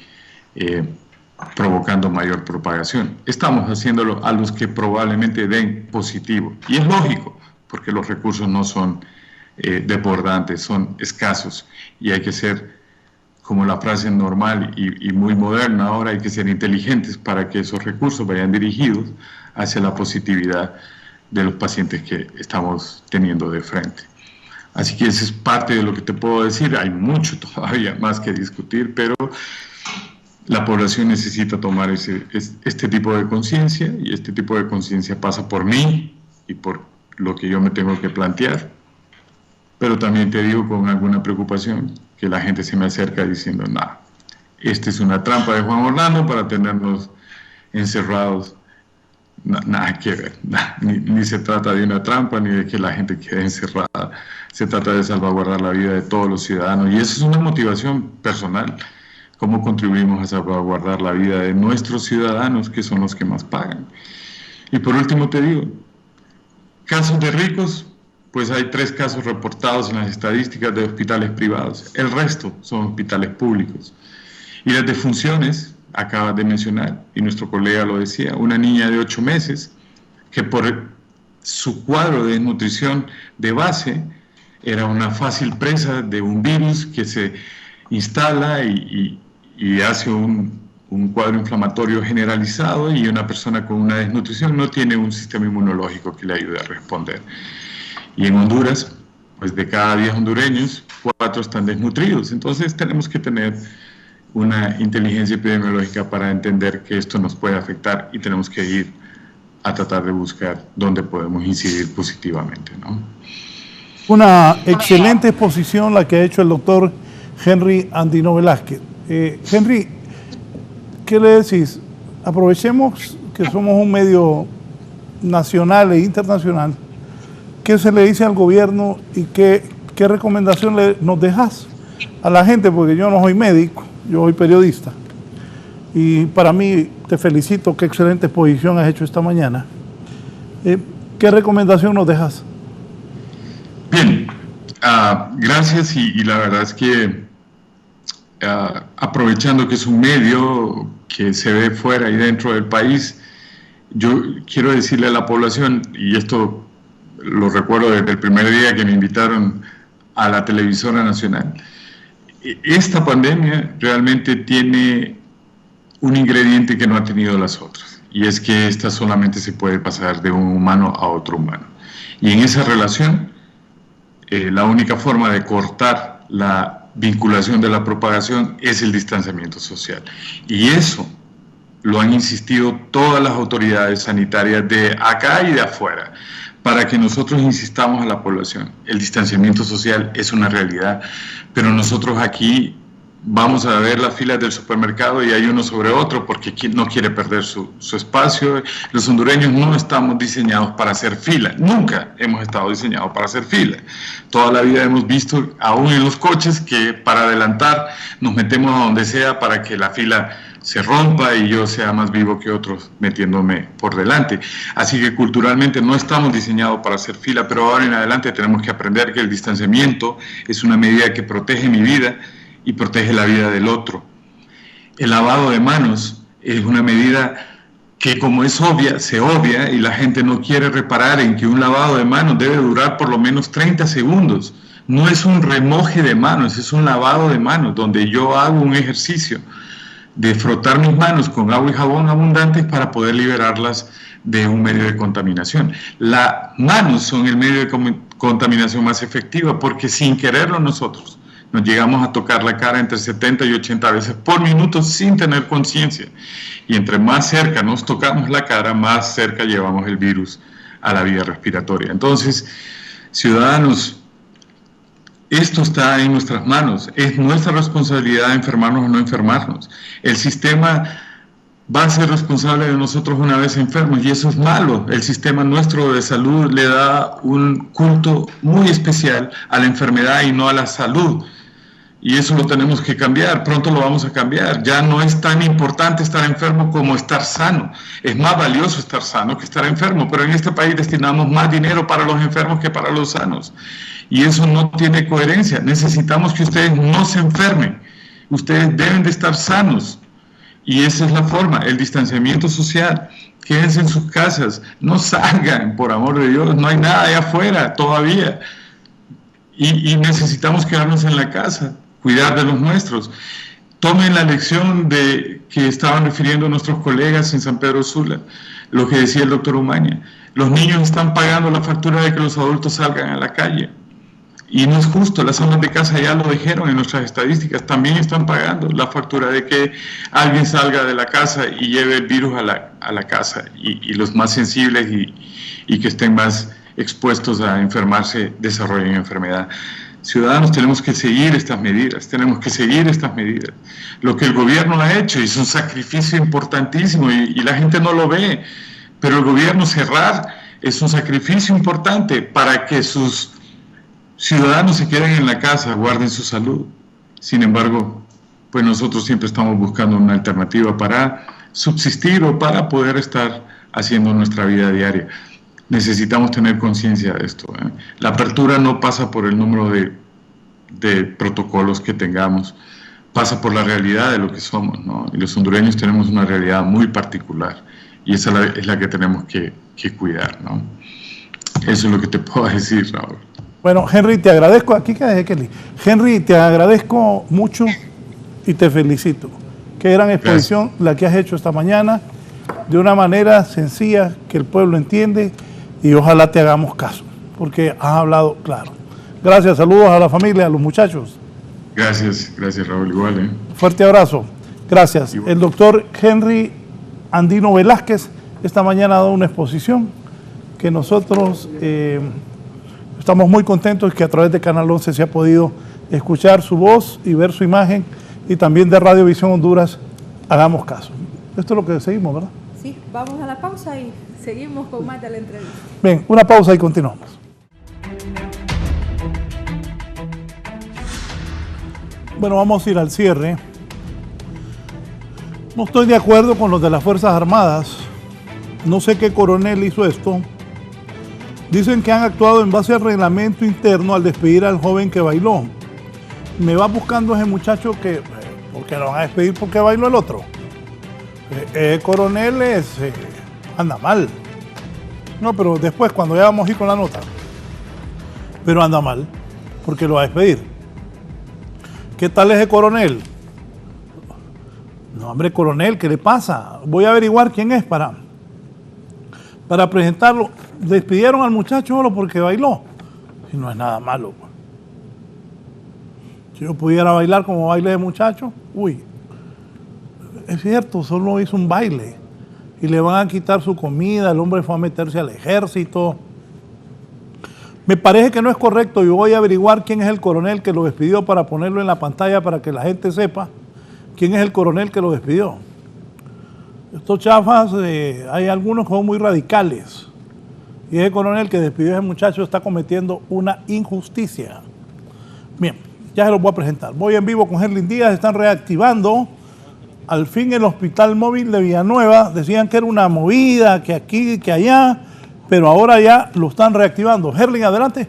provocando mayor propagación. Estamos haciéndolo a los que probablemente den positivo. Y es lógico, porque los recursos no son desbordantes, son escasos y hay que ser, como la frase normal y muy moderna ahora, hay que ser inteligentes para que esos recursos vayan dirigidos hacia la positividad de los pacientes que estamos teniendo de frente. Así que eso es parte de lo que te puedo decir. Hay mucho todavía más que discutir, pero la población necesita tomar este tipo de conciencia, y este tipo de conciencia pasa por mí y por lo que yo me tengo que plantear. Pero también te digo con alguna preocupación que la gente se me acerca diciendo, nada, esta es una trampa de Juan Orlando para tenernos encerrados. Nada que ver, ni se trata de una trampa ni de que la gente quede encerrada, se trata de salvaguardar la vida de todos los ciudadanos, y esa es una motivación personal, cómo contribuimos a salvaguardar la vida de nuestros ciudadanos, que son los que más pagan. Y por último te digo, casos de ricos, pues hay 3 casos reportados en las estadísticas de hospitales privados, el resto son hospitales públicos. Y las defunciones, acabas de mencionar, y nuestro colega lo decía, una niña de 8 meses que por su cuadro de desnutrición de base era una fácil presa de un virus que se instala y hace un cuadro inflamatorio generalizado, y una persona con una desnutrición no tiene un sistema inmunológico que le ayude a responder. Y en Honduras, pues de cada 10 hondureños, 4 están desnutridos. Entonces tenemos que tener una inteligencia epidemiológica para entender que esto nos puede afectar, y tenemos que ir a tratar de buscar dónde podemos incidir positivamente, ¿no? Una excelente exposición la que ha hecho el doctor Henry Andino Velázquez. Henry, ¿qué le decís? Aprovechemos que somos un medio nacional e internacional. ¿Qué se le dice al gobierno y qué recomendación nos dejas a la gente? Porque yo no soy médico, yo soy periodista. Y para mí, te felicito, qué excelente exposición has hecho esta mañana. ¿Qué recomendación nos dejas? Bien, gracias, y la verdad es que aprovechando que es un medio que se ve fuera y dentro del país, yo quiero decirle a la población, y esto lo recuerdo desde el primer día que me invitaron a la televisora nacional, esta pandemia realmente tiene un ingrediente que no ha tenido las otras, y es que esta solamente se puede pasar de un humano a otro humano. Y en esa relación, la única forma de cortar la vinculación de la propagación es el distanciamiento social. Y eso lo han insistido todas las autoridades sanitarias de acá y de afuera, para que nosotros insistamos a la población. El distanciamiento social es una realidad, pero nosotros aquí vamos a ver las filas del supermercado y hay uno sobre otro porque no quiere perder su espacio. Los hondureños no estamos diseñados para hacer fila, nunca hemos estado diseñados para hacer fila. Toda la vida hemos visto, aún en los coches, que para adelantar nos metemos a donde sea para que la fila se rompa y yo sea más vivo que otros metiéndome por delante. Así que culturalmente no estamos diseñados para hacer fila, pero ahora en adelante tenemos que aprender que el distanciamiento es una medida que protege mi vida y protege la vida del otro. El lavado de manos es una medida que, como es obvia, se obvia y la gente no quiere reparar en que un lavado de manos debe durar por lo menos 30 segundos. No es un remoje de manos, es un lavado de manos donde yo hago un ejercicio de frotar mis manos con agua y jabón abundantes para poder liberarlas de un medio de contaminación. Las manos son el medio de contaminación más efectivo porque sin quererlo nosotros nos llegamos a tocar la cara entre 70 y 80 veces por minuto sin tener conciencia. Y entre más cerca nos tocamos la cara, más cerca llevamos el virus a la vía respiratoria. Entonces, ciudadanos, esto está en nuestras manos. Es nuestra responsabilidad enfermarnos o no enfermarnos. El sistema va a ser responsable de nosotros una vez enfermos y eso es malo. El sistema nuestro de salud le da un culto muy especial a la enfermedad y no a la salud. Y eso lo tenemos que cambiar, pronto lo vamos a cambiar. Ya no es tan importante estar enfermo como estar sano. Es más valioso estar sano que estar enfermo, pero en este país destinamos más dinero para los enfermos que para los sanos. Y eso no tiene coherencia. Necesitamos que ustedes no se enfermen. Ustedes deben de estar sanos. Y esa es la forma, el distanciamiento social. Quédense en sus casas, no salgan, por amor de Dios, no hay nada allá afuera todavía. Y necesitamos quedarnos en la casa, cuidar de los nuestros. Tomen la lección de que estaban refiriendo nuestros colegas en San Pedro Sula, lo que decía el doctor Umaña. Los niños están pagando la factura de que los adultos salgan a la calle. Y no es justo, las amas de casa ya lo dijeron en nuestras estadísticas, también están pagando la factura de que alguien salga de la casa y lleve el virus a la casa. Y los más sensibles y que estén más expuestos a enfermarse desarrollen enfermedad. Ciudadanos, tenemos que seguir estas medidas, Lo que el gobierno ha hecho es un sacrificio importantísimo y la gente no lo ve, pero el gobierno cerrar es un sacrificio importante para que sus ciudadanos se queden en la casa, guarden su salud. Sin embargo, pues nosotros siempre estamos buscando una alternativa para subsistir o para poder estar haciendo nuestra vida diaria. Necesitamos tener conciencia de esto. La apertura no pasa por el número de protocolos que tengamos, pasa por la realidad de lo que somos, ¿no? Y los hondureños tenemos una realidad muy particular y esa es la que tenemos que cuidar, ¿no? Eso es lo que te puedo decir, Raúl. Bueno, Henry, te agradezco, aquí que dejé Kelly. Henry, te agradezco mucho y te felicito. Qué gran exposición la que has hecho esta mañana, de una manera sencilla que el pueblo entiende y ojalá te hagamos caso, porque has hablado claro. Gracias, saludos a la familia, a los muchachos. Gracias Raúl, igual. Fuerte abrazo, gracias. Igual. El doctor Henry Andino Velázquez esta mañana ha dado una exposición que nosotros estamos muy contentos que a través de Canal 11 se ha podido escuchar su voz y ver su imagen, y también de Radio Visión Honduras, hagamos caso. Esto es lo que seguimos, ¿verdad? Sí, vamos a la pausa y seguimos con más de la entrevista. Bien, una pausa y continuamos. Bueno, vamos a ir al cierre. No estoy de acuerdo con los de las Fuerzas Armadas. No sé qué coronel hizo esto. Dicen que han actuado en base al reglamento interno al despedir al joven que bailó. Me va buscando ese muchacho que... ¿Por qué lo van a despedir porque bailó el otro? Coronel anda mal. No, pero después, cuando ya vamos a ir con la nota. Pero anda mal, porque lo va a despedir. ¿Qué tal ese coronel? No, hombre, coronel, ¿qué le pasa? Voy a averiguar quién es para presentarlo. Despidieron al muchacho solo porque bailó. Si no es nada malo. Si yo pudiera bailar como baile de muchacho, uy. Es cierto, solo hizo un baile. Y le van a quitar su comida, el hombre fue a meterse al ejército. Me parece que no es correcto. Yo voy a averiguar quién es el coronel que lo despidió para ponerlo en la pantalla para que la gente sepa quién es el coronel que lo despidió. Estos chafas, hay algunos que son muy radicales. Y ese coronel que despidió a ese muchacho está cometiendo una injusticia. Bien, ya se los voy a presentar. Voy en vivo con Herlin Díaz, están reactivando al fin el hospital móvil de Villanueva. Decían que era una movida, que aquí, que allá, pero ahora ya lo están reactivando. Herlin, adelante.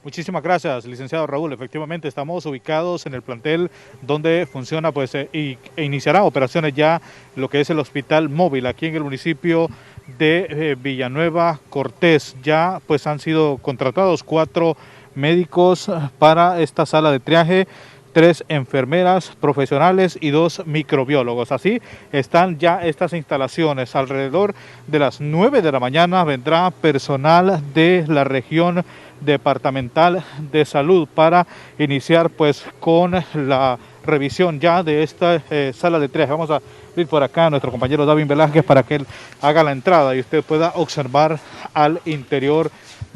Muchísimas gracias, licenciado Raúl. Efectivamente, estamos ubicados en el plantel donde funciona e iniciará operaciones ya lo que es el hospital móvil aquí en el municipio de Villanueva Cortés. Ya pues han sido contratados 4 médicos para esta sala de triaje, 3 enfermeras profesionales y 2 microbiólogos. Así están ya estas instalaciones. Alrededor de las 9 de la mañana vendrá personal de la región departamental de salud para iniciar pues con la revisión ya de esta sala de triaje. Vamos a ir por acá a nuestro compañero David Velázquez para que él haga la entrada y usted pueda observar al interior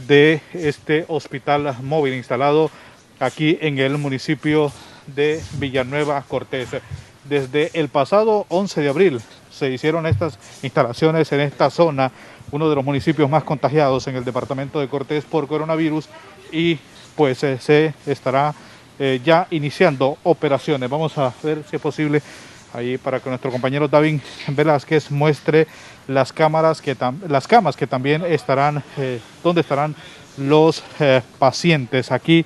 de este hospital móvil instalado aquí en el municipio de Villanueva Cortés. Desde el pasado 11 de abril se hicieron estas instalaciones en esta zona, uno de los municipios más contagiados en el departamento de Cortés por coronavirus, y pues se estará ya iniciando operaciones. Vamos a ver si es posible ahí para que nuestro compañero David Velázquez muestre las camas que también estarán, donde estarán los pacientes aquí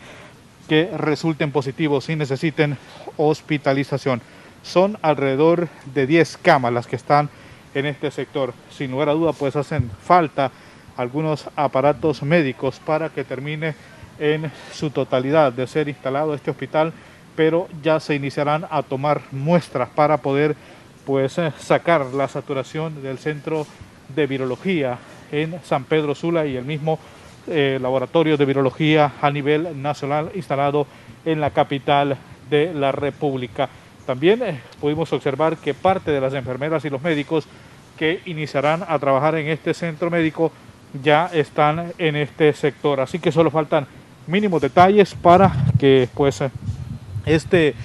que resulten positivos y necesiten hospitalización. Son alrededor de 10 camas las que están en este sector. Sin lugar a duda, pues hacen falta algunos aparatos médicos para que termine en su totalidad de ser instalado este hospital, pero ya se iniciarán a tomar muestras para poder pues sacar la saturación del centro de virología en San Pedro Sula y el mismo laboratorio de virología a nivel nacional instalado en la capital de la República. También pudimos observar que parte de las enfermeras y los médicos que iniciarán a trabajar en este centro médico ya están en este sector. Así que solo faltan mínimos detalles para que pues este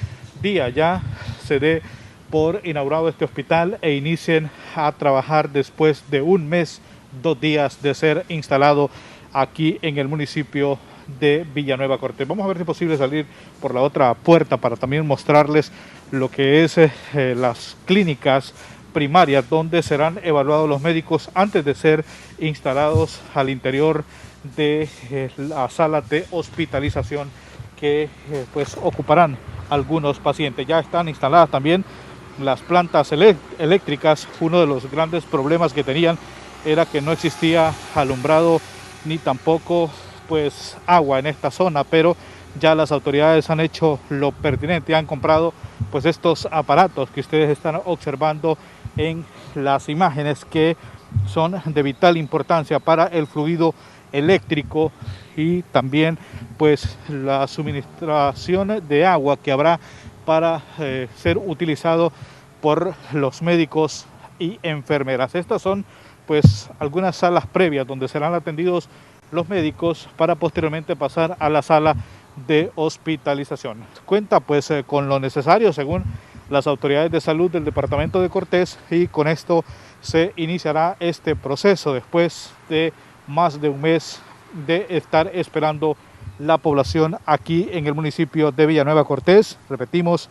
día ya se dé por inaugurado este hospital e inicien a trabajar después de 1 mes, 2 días de ser instalado aquí en el municipio de Villanueva Cortés. Vamos a ver si es posible salir por la otra puerta para también mostrarles lo que es las clínicas primarias donde serán evaluados los médicos antes de ser instalados al interior de la sala de hospitalización que pues ocuparán algunos pacientes. Ya están instaladas también las plantas eléctricas. Uno de los grandes problemas que tenían era que no existía alumbrado ni tampoco pues agua en esta zona, pero ya las autoridades han hecho lo pertinente, han comprado pues estos aparatos que ustedes están observando en las imágenes, que son de vital importancia para el fluido eléctrico y también pues la suministración de agua que habrá para ser utilizado por los médicos y enfermeras. Estas son pues algunas salas previas donde serán atendidos los médicos para posteriormente pasar a la sala de hospitalización. Cuenta pues con lo necesario según las autoridades de salud del departamento de Cortés, y con esto se iniciará este proceso después de más de 1 mes de estar esperando la población aquí en el municipio de Villanueva Cortés. Repetimos,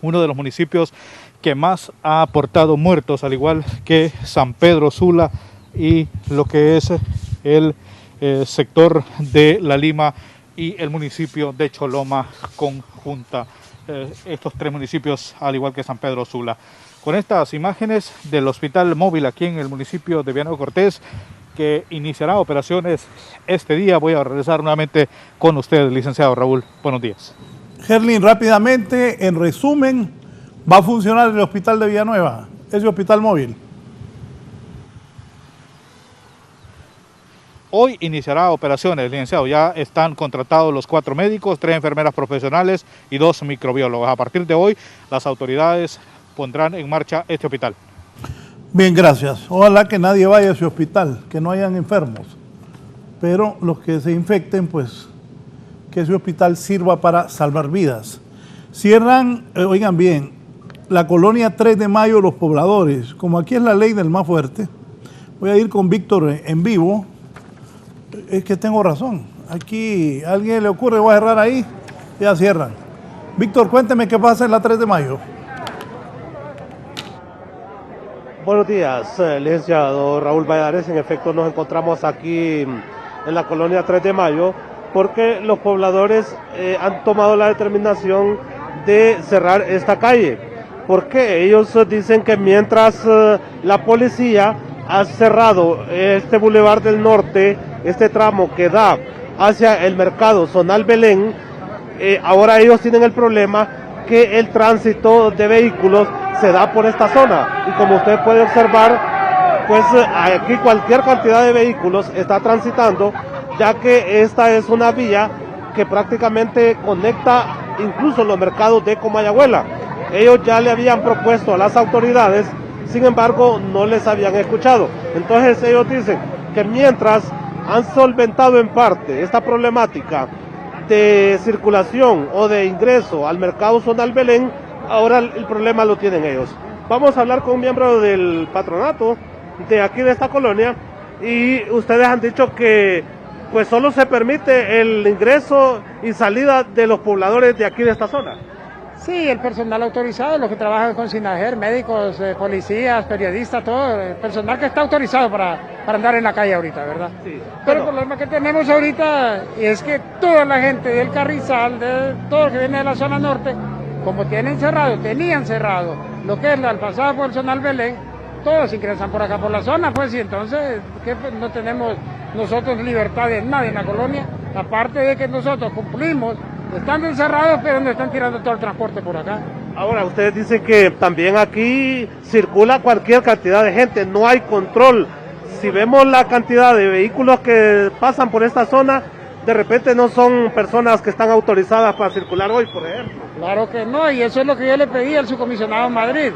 uno de los municipios que más ha aportado muertos, al igual que San Pedro Sula y lo que es el sector de La Lima y el municipio de Choloma conjunta. Estos 3 municipios, al igual que San Pedro Sula. Con estas imágenes del hospital móvil aquí en el municipio de Villanueva Cortés, que iniciará operaciones este día. Voy a regresar nuevamente con usted, licenciado Raúl. Buenos días. Gerlin, rápidamente, en resumen, ¿va a funcionar el hospital de Villanueva, ese hospital móvil? Hoy iniciará operaciones, licenciado. Ya están contratados los 4 médicos, 3 enfermeras profesionales y 2 microbiólogos. A partir de hoy, las autoridades pondrán en marcha este hospital. Bien, gracias. Ojalá que nadie vaya a ese hospital, que no hayan enfermos. Pero los que se infecten, pues, que ese hospital sirva para salvar vidas. Cierran, oigan bien, la colonia 3 de Mayo, Los Pobladores. Como aquí es la ley del más fuerte, voy a ir con Víctor en vivo. Es que tengo razón. Aquí a alguien le ocurre, voy a cerrar ahí, ya cierran. Víctor, cuénteme qué pasa en la 3 de Mayo. Buenos días, licenciado Raúl Valladares. En efecto, nos encontramos aquí en la colonia 3 de Mayo porque los pobladores han tomado la determinación de cerrar esta calle. Porque ellos dicen que mientras la policía ha cerrado este Boulevard del Norte, este tramo que da hacia el mercado Zonal Belén, ahora ellos tienen el problema que el tránsito de vehículos se da por esta zona, y como usted puede observar, pues aquí cualquier cantidad de vehículos está transitando, ya que esta es una vía que prácticamente conecta incluso los mercados de Comayagüela. Ellos ya le habían propuesto a las autoridades, sin embargo no les habían escuchado. Entonces ellos dicen que mientras han solventado en parte esta problemática de circulación o de ingreso al mercado Zonal Belén, ahora el problema lo tienen ellos. Vamos a hablar con un miembro del patronato de aquí de esta colonia, y ustedes han dicho que pues solo se permite el ingreso y salida de los pobladores de aquí de esta zona. Sí, el personal autorizado, los que trabajan con SINAGER, médicos, policías, periodistas, todo, el personal que está autorizado para andar en la calle ahorita, ¿verdad? Sí. Pero el problema que tenemos ahorita es que toda la gente del Carrizal, de todo lo que viene de la zona norte, como tenían cerrado lo que es la pasada por el Zonal Belén, todos ingresan por acá por la zona, pues, y entonces ¿qué? No tenemos nosotros libertad de nadie en la colonia, aparte de que nosotros cumplimos, están encerrados, pero nos están tirando todo el transporte por acá. Ahora, ustedes dicen que también aquí circula cualquier cantidad de gente, no hay control. Si vemos la cantidad de vehículos que pasan por esta zona, de repente no son personas que están autorizadas para circular hoy, por ejemplo. Claro que no, y eso es lo que yo le pedí al subcomisionado en Madrid,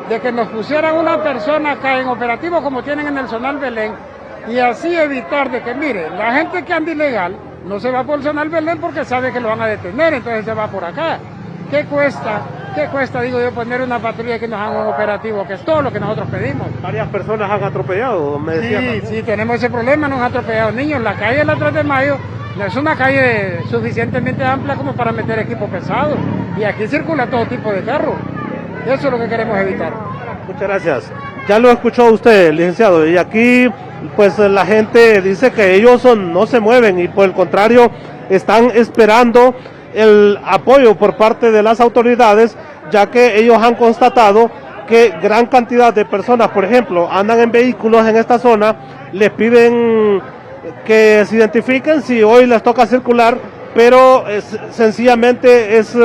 de que nos pusieran una persona acá en operativo como tienen en el Zonal Belén, y así evitar de que, mire, la gente que anda ilegal no se va por el Zonal Belén porque sabe que lo van a detener, entonces se va por acá. ¿Qué cuesta? ¿Qué cuesta, digo yo, poner una patrulla que nos haga un operativo, que es todo lo que nosotros pedimos? Varias personas han atropellado, me decían. Sí, tenemos ese problema, nos han atropellado niños. La calle de la 3 de Mayo no es una calle suficientemente amplia como para meter equipo pesado, y aquí circula todo tipo de carros. Eso es lo que queremos evitar. Muchas gracias. Ya lo escuchó usted, licenciado, y aquí pues la gente dice que ellos no se mueven, y por el contrario están esperando el apoyo por parte de las autoridades, ya que ellos han constatado que gran cantidad de personas, por ejemplo, andan en vehículos en esta zona, les piden que se identifiquen si hoy les toca circular, pero sencillamente es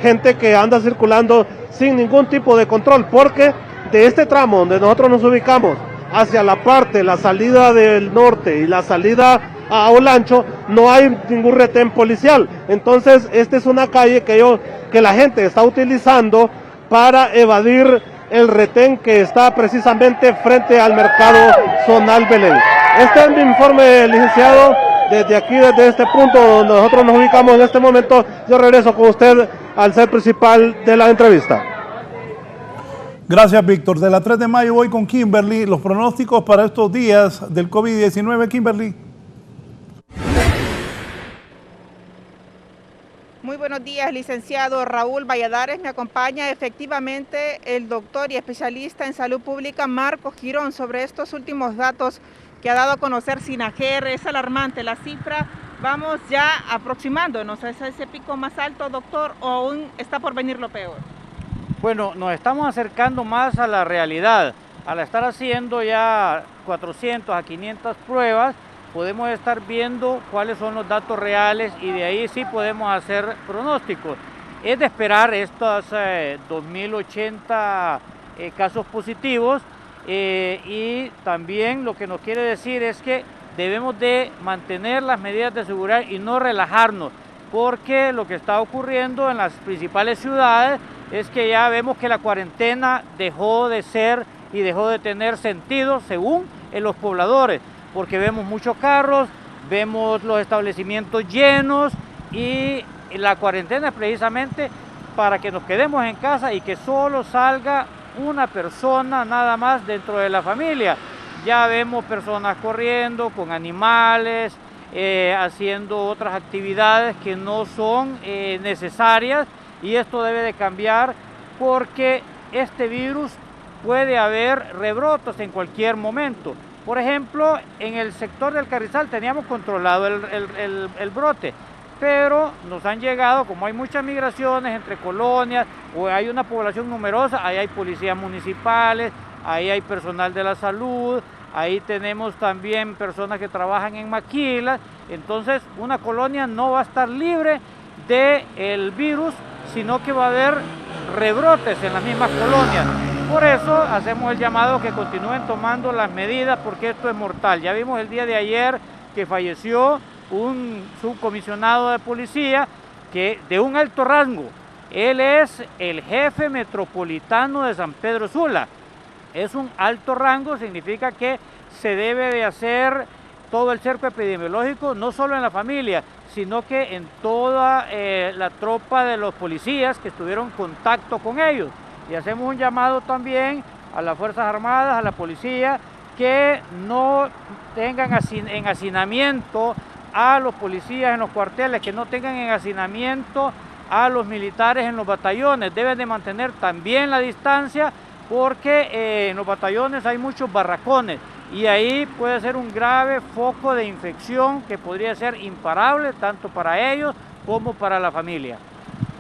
gente que anda circulando sin ningún tipo de control, porque de este tramo donde nosotros nos ubicamos hacia la salida del norte y la salida a Olancho, no hay ningún retén policial. Entonces esta es una calle que la gente está utilizando para evadir el retén que está precisamente frente al mercado Zonal Belén. Este es mi informe, licenciado, desde aquí, desde este punto donde nosotros nos ubicamos en este momento. Yo regreso con usted al set principal de la entrevista. Gracias, Víctor. De la 3 de Mayo voy con Kimberly. Los pronósticos para estos días del COVID-19, Kimberly. Muy buenos días, licenciado Raúl Valladares. Me acompaña efectivamente el doctor y especialista en salud pública Marcos Girón sobre estos últimos datos que ha dado a conocer SINAGER. Es alarmante la cifra. Vamos ya aproximándonos a ese pico más alto, doctor, o aún está por venir lo peor. Bueno, nos estamos acercando más a la realidad, al estar haciendo ya 400 a 500 pruebas, podemos estar viendo cuáles son los datos reales y de ahí sí podemos hacer pronósticos. Es de esperar estos 2.080 casos positivos y también lo que nos quiere decir es que debemos de mantener las medidas de seguridad y no relajarnos, porque lo que está ocurriendo en las principales ciudades es que ya vemos que la cuarentena dejó de ser y dejó de tener sentido según en los pobladores, porque vemos muchos carros, vemos los establecimientos llenos y la cuarentena es precisamente para que nos quedemos en casa y que solo salga una persona nada más dentro de la familia. Ya vemos personas corriendo con animales, haciendo otras actividades que no son necesarias y esto debe de cambiar porque este virus puede haber rebrotos en cualquier momento. Por ejemplo, en el sector del Carrizal teníamos controlado el brote, pero nos han llegado, como hay muchas migraciones entre colonias o hay una población numerosa, ahí hay policías municipales, ahí hay personal de la salud, ahí tenemos también personas que trabajan en maquilas, entonces una colonia no va a estar libre del virus, sino que va a haber rebrotes en las mismas colonias. Por eso hacemos el llamado que continúen tomando las medidas porque esto es mortal. Ya vimos el día de ayer que falleció un subcomisionado de policía que de un alto rango. Él es el jefe metropolitano de San Pedro Sula. Es un alto rango, significa que se debe de hacer todo el cerco epidemiológico, no solo en la familia, sino que en toda la tropa de los policías que estuvieron en contacto con ellos. Y hacemos un llamado también a las Fuerzas Armadas, a la policía, que no tengan en hacinamiento a los policías en los cuarteles, que no tengan en hacinamiento a los militares en los batallones. Deben de mantener también la distancia porque en los batallones hay muchos barracones y ahí puede ser un grave foco de infección que podría ser imparable tanto para ellos como para la familia.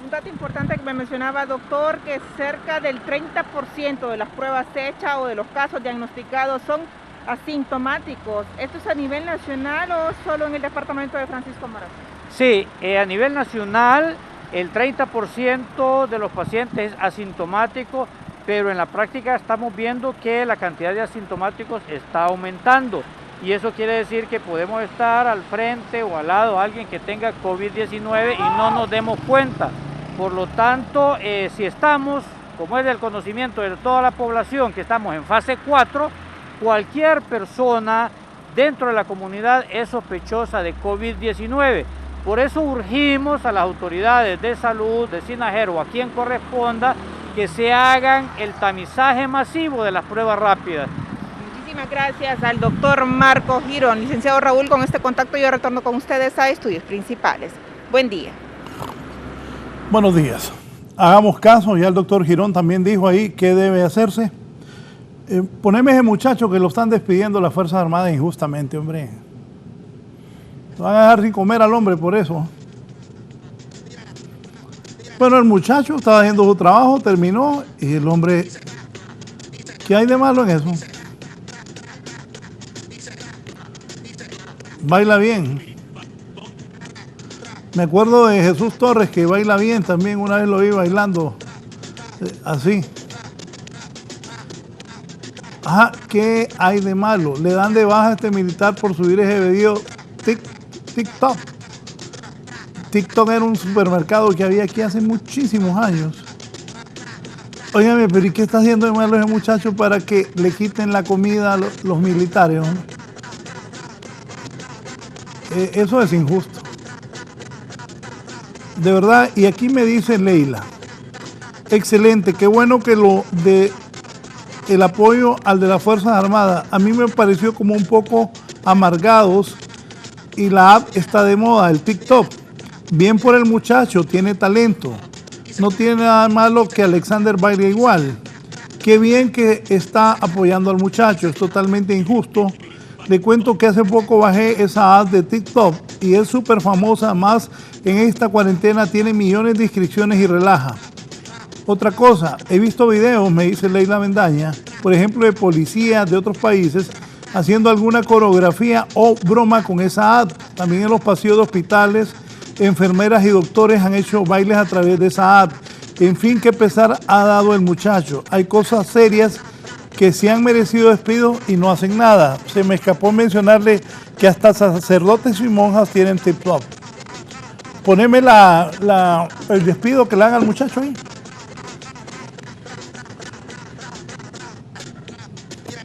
Un dato importante que me mencionaba, doctor, que cerca del 30% de las pruebas hechas o de los casos diagnosticados son asintomáticos. ¿Esto es a nivel nacional o solo en el departamento de Francisco Morazán? Sí, a nivel nacional el 30% de los pacientes es asintomático, pero en la práctica estamos viendo que la cantidad de asintomáticos está aumentando y eso quiere decir que podemos estar al frente o al lado de alguien que tenga COVID-19 y no nos demos cuenta. Por lo tanto, si estamos, como es del conocimiento de toda la población, que estamos en fase 4, cualquier persona dentro de la comunidad es sospechosa de COVID-19. Por eso urgimos a las autoridades de salud, de SINAJER o a quien corresponda, que se hagan el tamizaje masivo de las pruebas rápidas. Muchísimas gracias al doctor Marcos Girón. Licenciado Raúl, con este contacto yo retorno con ustedes a Estudios Principales. Buen día. Buenos días. Hagamos caso, ya el doctor Girón también dijo ahí qué debe hacerse. Poneme ese muchacho que lo están despidiendo las Fuerzas Armadas injustamente, hombre. Van a dejar sin comer al hombre por eso. Bueno, el muchacho estaba haciendo su trabajo, terminó y el hombre, ¿qué hay de malo en eso? Baila bien. Me acuerdo de Jesús Torres que baila bien también, una vez lo vi bailando así. Ajá, ¿qué hay de malo? Le dan de baja a este militar por subir ese video TikTok. TikTok era un supermercado que había aquí hace muchísimos años. Óigame, pero ¿y qué está haciendo de malo ese muchacho para que le quiten la comida a los militares? ¿No? Eso es injusto. De verdad, y aquí me dice Leila, excelente, qué bueno que el apoyo al de las Fuerzas Armadas. A mí me pareció como un poco amargados y la app está de moda, el TikTok. Bien por el muchacho, tiene talento. No tiene nada malo que Alexander baile igual. Qué bien que está apoyando al muchacho, es totalmente injusto. Le cuento que hace poco bajé esa app de TikTok y es súper famosa, más en esta cuarentena tiene millones de inscripciones y relaja. Otra cosa, he visto videos, me dice Leila Mendaña, por ejemplo de policías de otros países, haciendo alguna coreografía o broma con esa app. También en los pasillos de hospitales, enfermeras y doctores han hecho bailes a través de esa app. En fin, qué pesar ha dado el muchacho. Hay cosas serias que se han merecido despido y no hacen nada. Se me escapó mencionarle que hasta sacerdotes y monjas tienen tip-top. Poneme el despido que le hagan al muchacho ahí.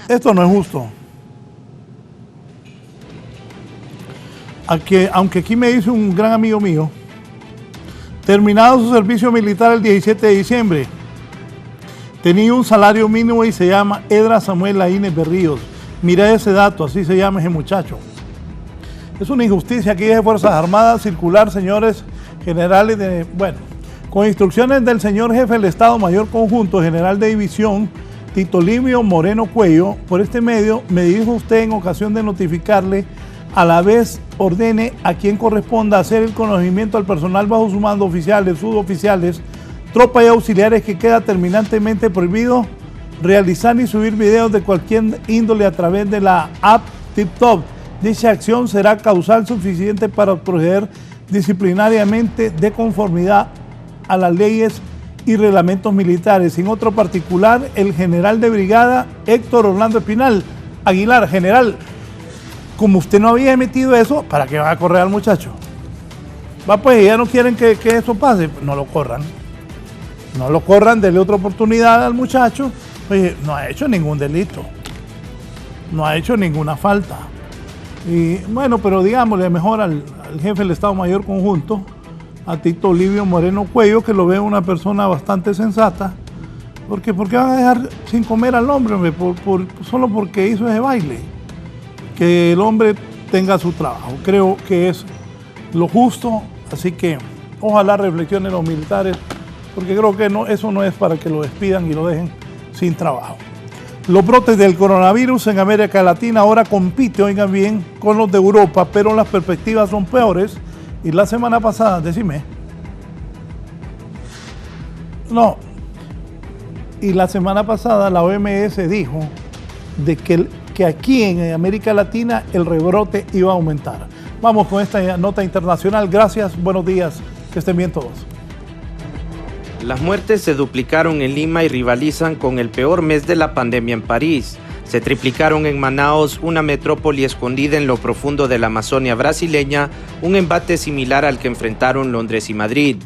Esto no es justo. Aunque aquí me dice un gran amigo mío, terminado su servicio militar el 17 de diciembre, tenía un salario mínimo y se llama Edra Samuel Laínez Berríos. Mira ese dato, así se llama ese muchacho. Es una injusticia aquí de Fuerzas Armadas circular, señores generales con instrucciones del señor jefe del Estado Mayor Conjunto, general de división, Tito Livio Moreno Cuello. Por este medio me dijo usted en ocasión de notificarle, a la vez ordene a quien corresponda hacer el conocimiento al personal bajo su mando, oficiales, suboficiales, tropas y auxiliares, que queda terminantemente prohibido realizar ni subir videos de cualquier índole a través de la app TikTok. Dicha acción será causal suficiente para proceder disciplinariamente de conformidad a las leyes y reglamentos militares. En otro particular, el general de brigada Héctor Orlando Espinal Aguilar. General, como usted no había emitido eso, ¿para qué va a correr al muchacho? Va, pues ya no quieren que eso pase, no lo corran. No lo corran, denle otra oportunidad al muchacho. Oye, no ha hecho ningún delito, no ha hecho ninguna falta. Y bueno, pero digámosle mejor al jefe del Estado Mayor Conjunto, a Tito Livio Moreno Cuello, que lo veo una persona bastante sensata, porque ¿por qué van a dejar sin comer al hombre, hombre? Solo porque hizo ese baile? Que el hombre tenga su trabajo, creo que es lo justo, así que ojalá reflexionen los militares, porque creo que eso no es para que lo despidan y lo dejen sin trabajo. Los brotes del coronavirus en América Latina ahora compiten, oigan bien, con los de Europa, pero las perspectivas son peores. Y la semana pasada, la semana pasada la OMS dijo de que aquí en América Latina el rebrote iba a aumentar. Vamos con esta nota internacional. Gracias, buenos días, que estén bien todos. Las muertes se duplicaron en Lima y rivalizan con el peor mes de la pandemia en París. Se triplicaron en Manaos, una metrópoli escondida en lo profundo de la Amazonia brasileña, un embate similar al que enfrentaron Londres y Madrid.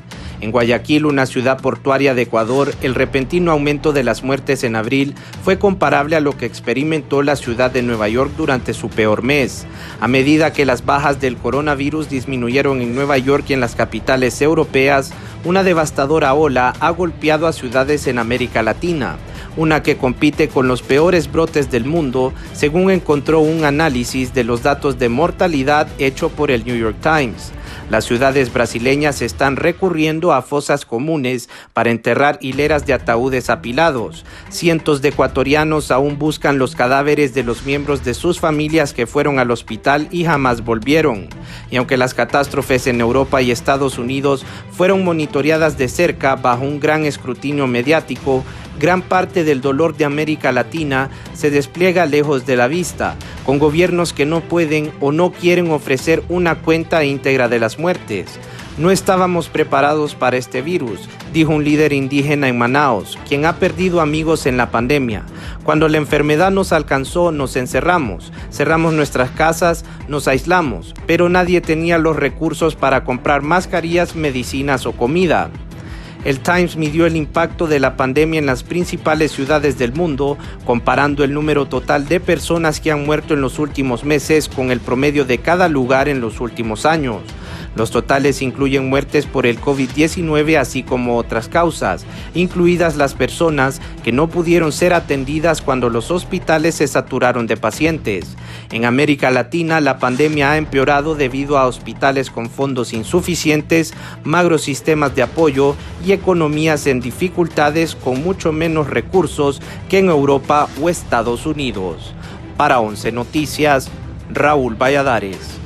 En Guayaquil, una ciudad portuaria de Ecuador, el repentino aumento de las muertes en abril fue comparable a lo que experimentó la ciudad de Nueva York durante su peor mes. A medida que las bajas del coronavirus disminuyeron en Nueva York y en las capitales europeas, una devastadora ola ha golpeado a ciudades en América Latina, una que compite con los peores brotes del mundo, según encontró un análisis de los datos de mortalidad hecho por el New York Times. Las ciudades brasileñas están recurriendo a fosas comunes para enterrar hileras de ataúdes apilados. Cientos de ecuatorianos aún buscan los cadáveres de los miembros de sus familias que fueron al hospital y jamás volvieron. Y aunque las catástrofes en Europa y Estados Unidos fueron monitoreadas de cerca bajo un gran escrutinio mediático, gran parte del dolor de América Latina se despliega lejos de la vista, con gobiernos que no pueden o no quieren ofrecer una cuenta íntegra de las muertes. No estábamos preparados para este virus, dijo un líder indígena en Manaos, quien ha perdido amigos en la pandemia. Cuando la enfermedad nos alcanzó, nos encerramos, cerramos nuestras casas, nos aislamos, pero nadie tenía los recursos para comprar mascarillas, medicinas o comida. El Times midió el impacto de la pandemia en las principales ciudades del mundo, comparando el número total de personas que han muerto en los últimos meses con el promedio de cada lugar en los últimos años. Los totales incluyen muertes por el COVID-19, así como otras causas, incluidas las personas que no pudieron ser atendidas cuando los hospitales se saturaron de pacientes. En América Latina, la pandemia ha empeorado debido a hospitales con fondos insuficientes, magros sistemas de apoyo y economías en dificultades con mucho menos recursos que en Europa o Estados Unidos. Para 11 Noticias, Raúl Valladares.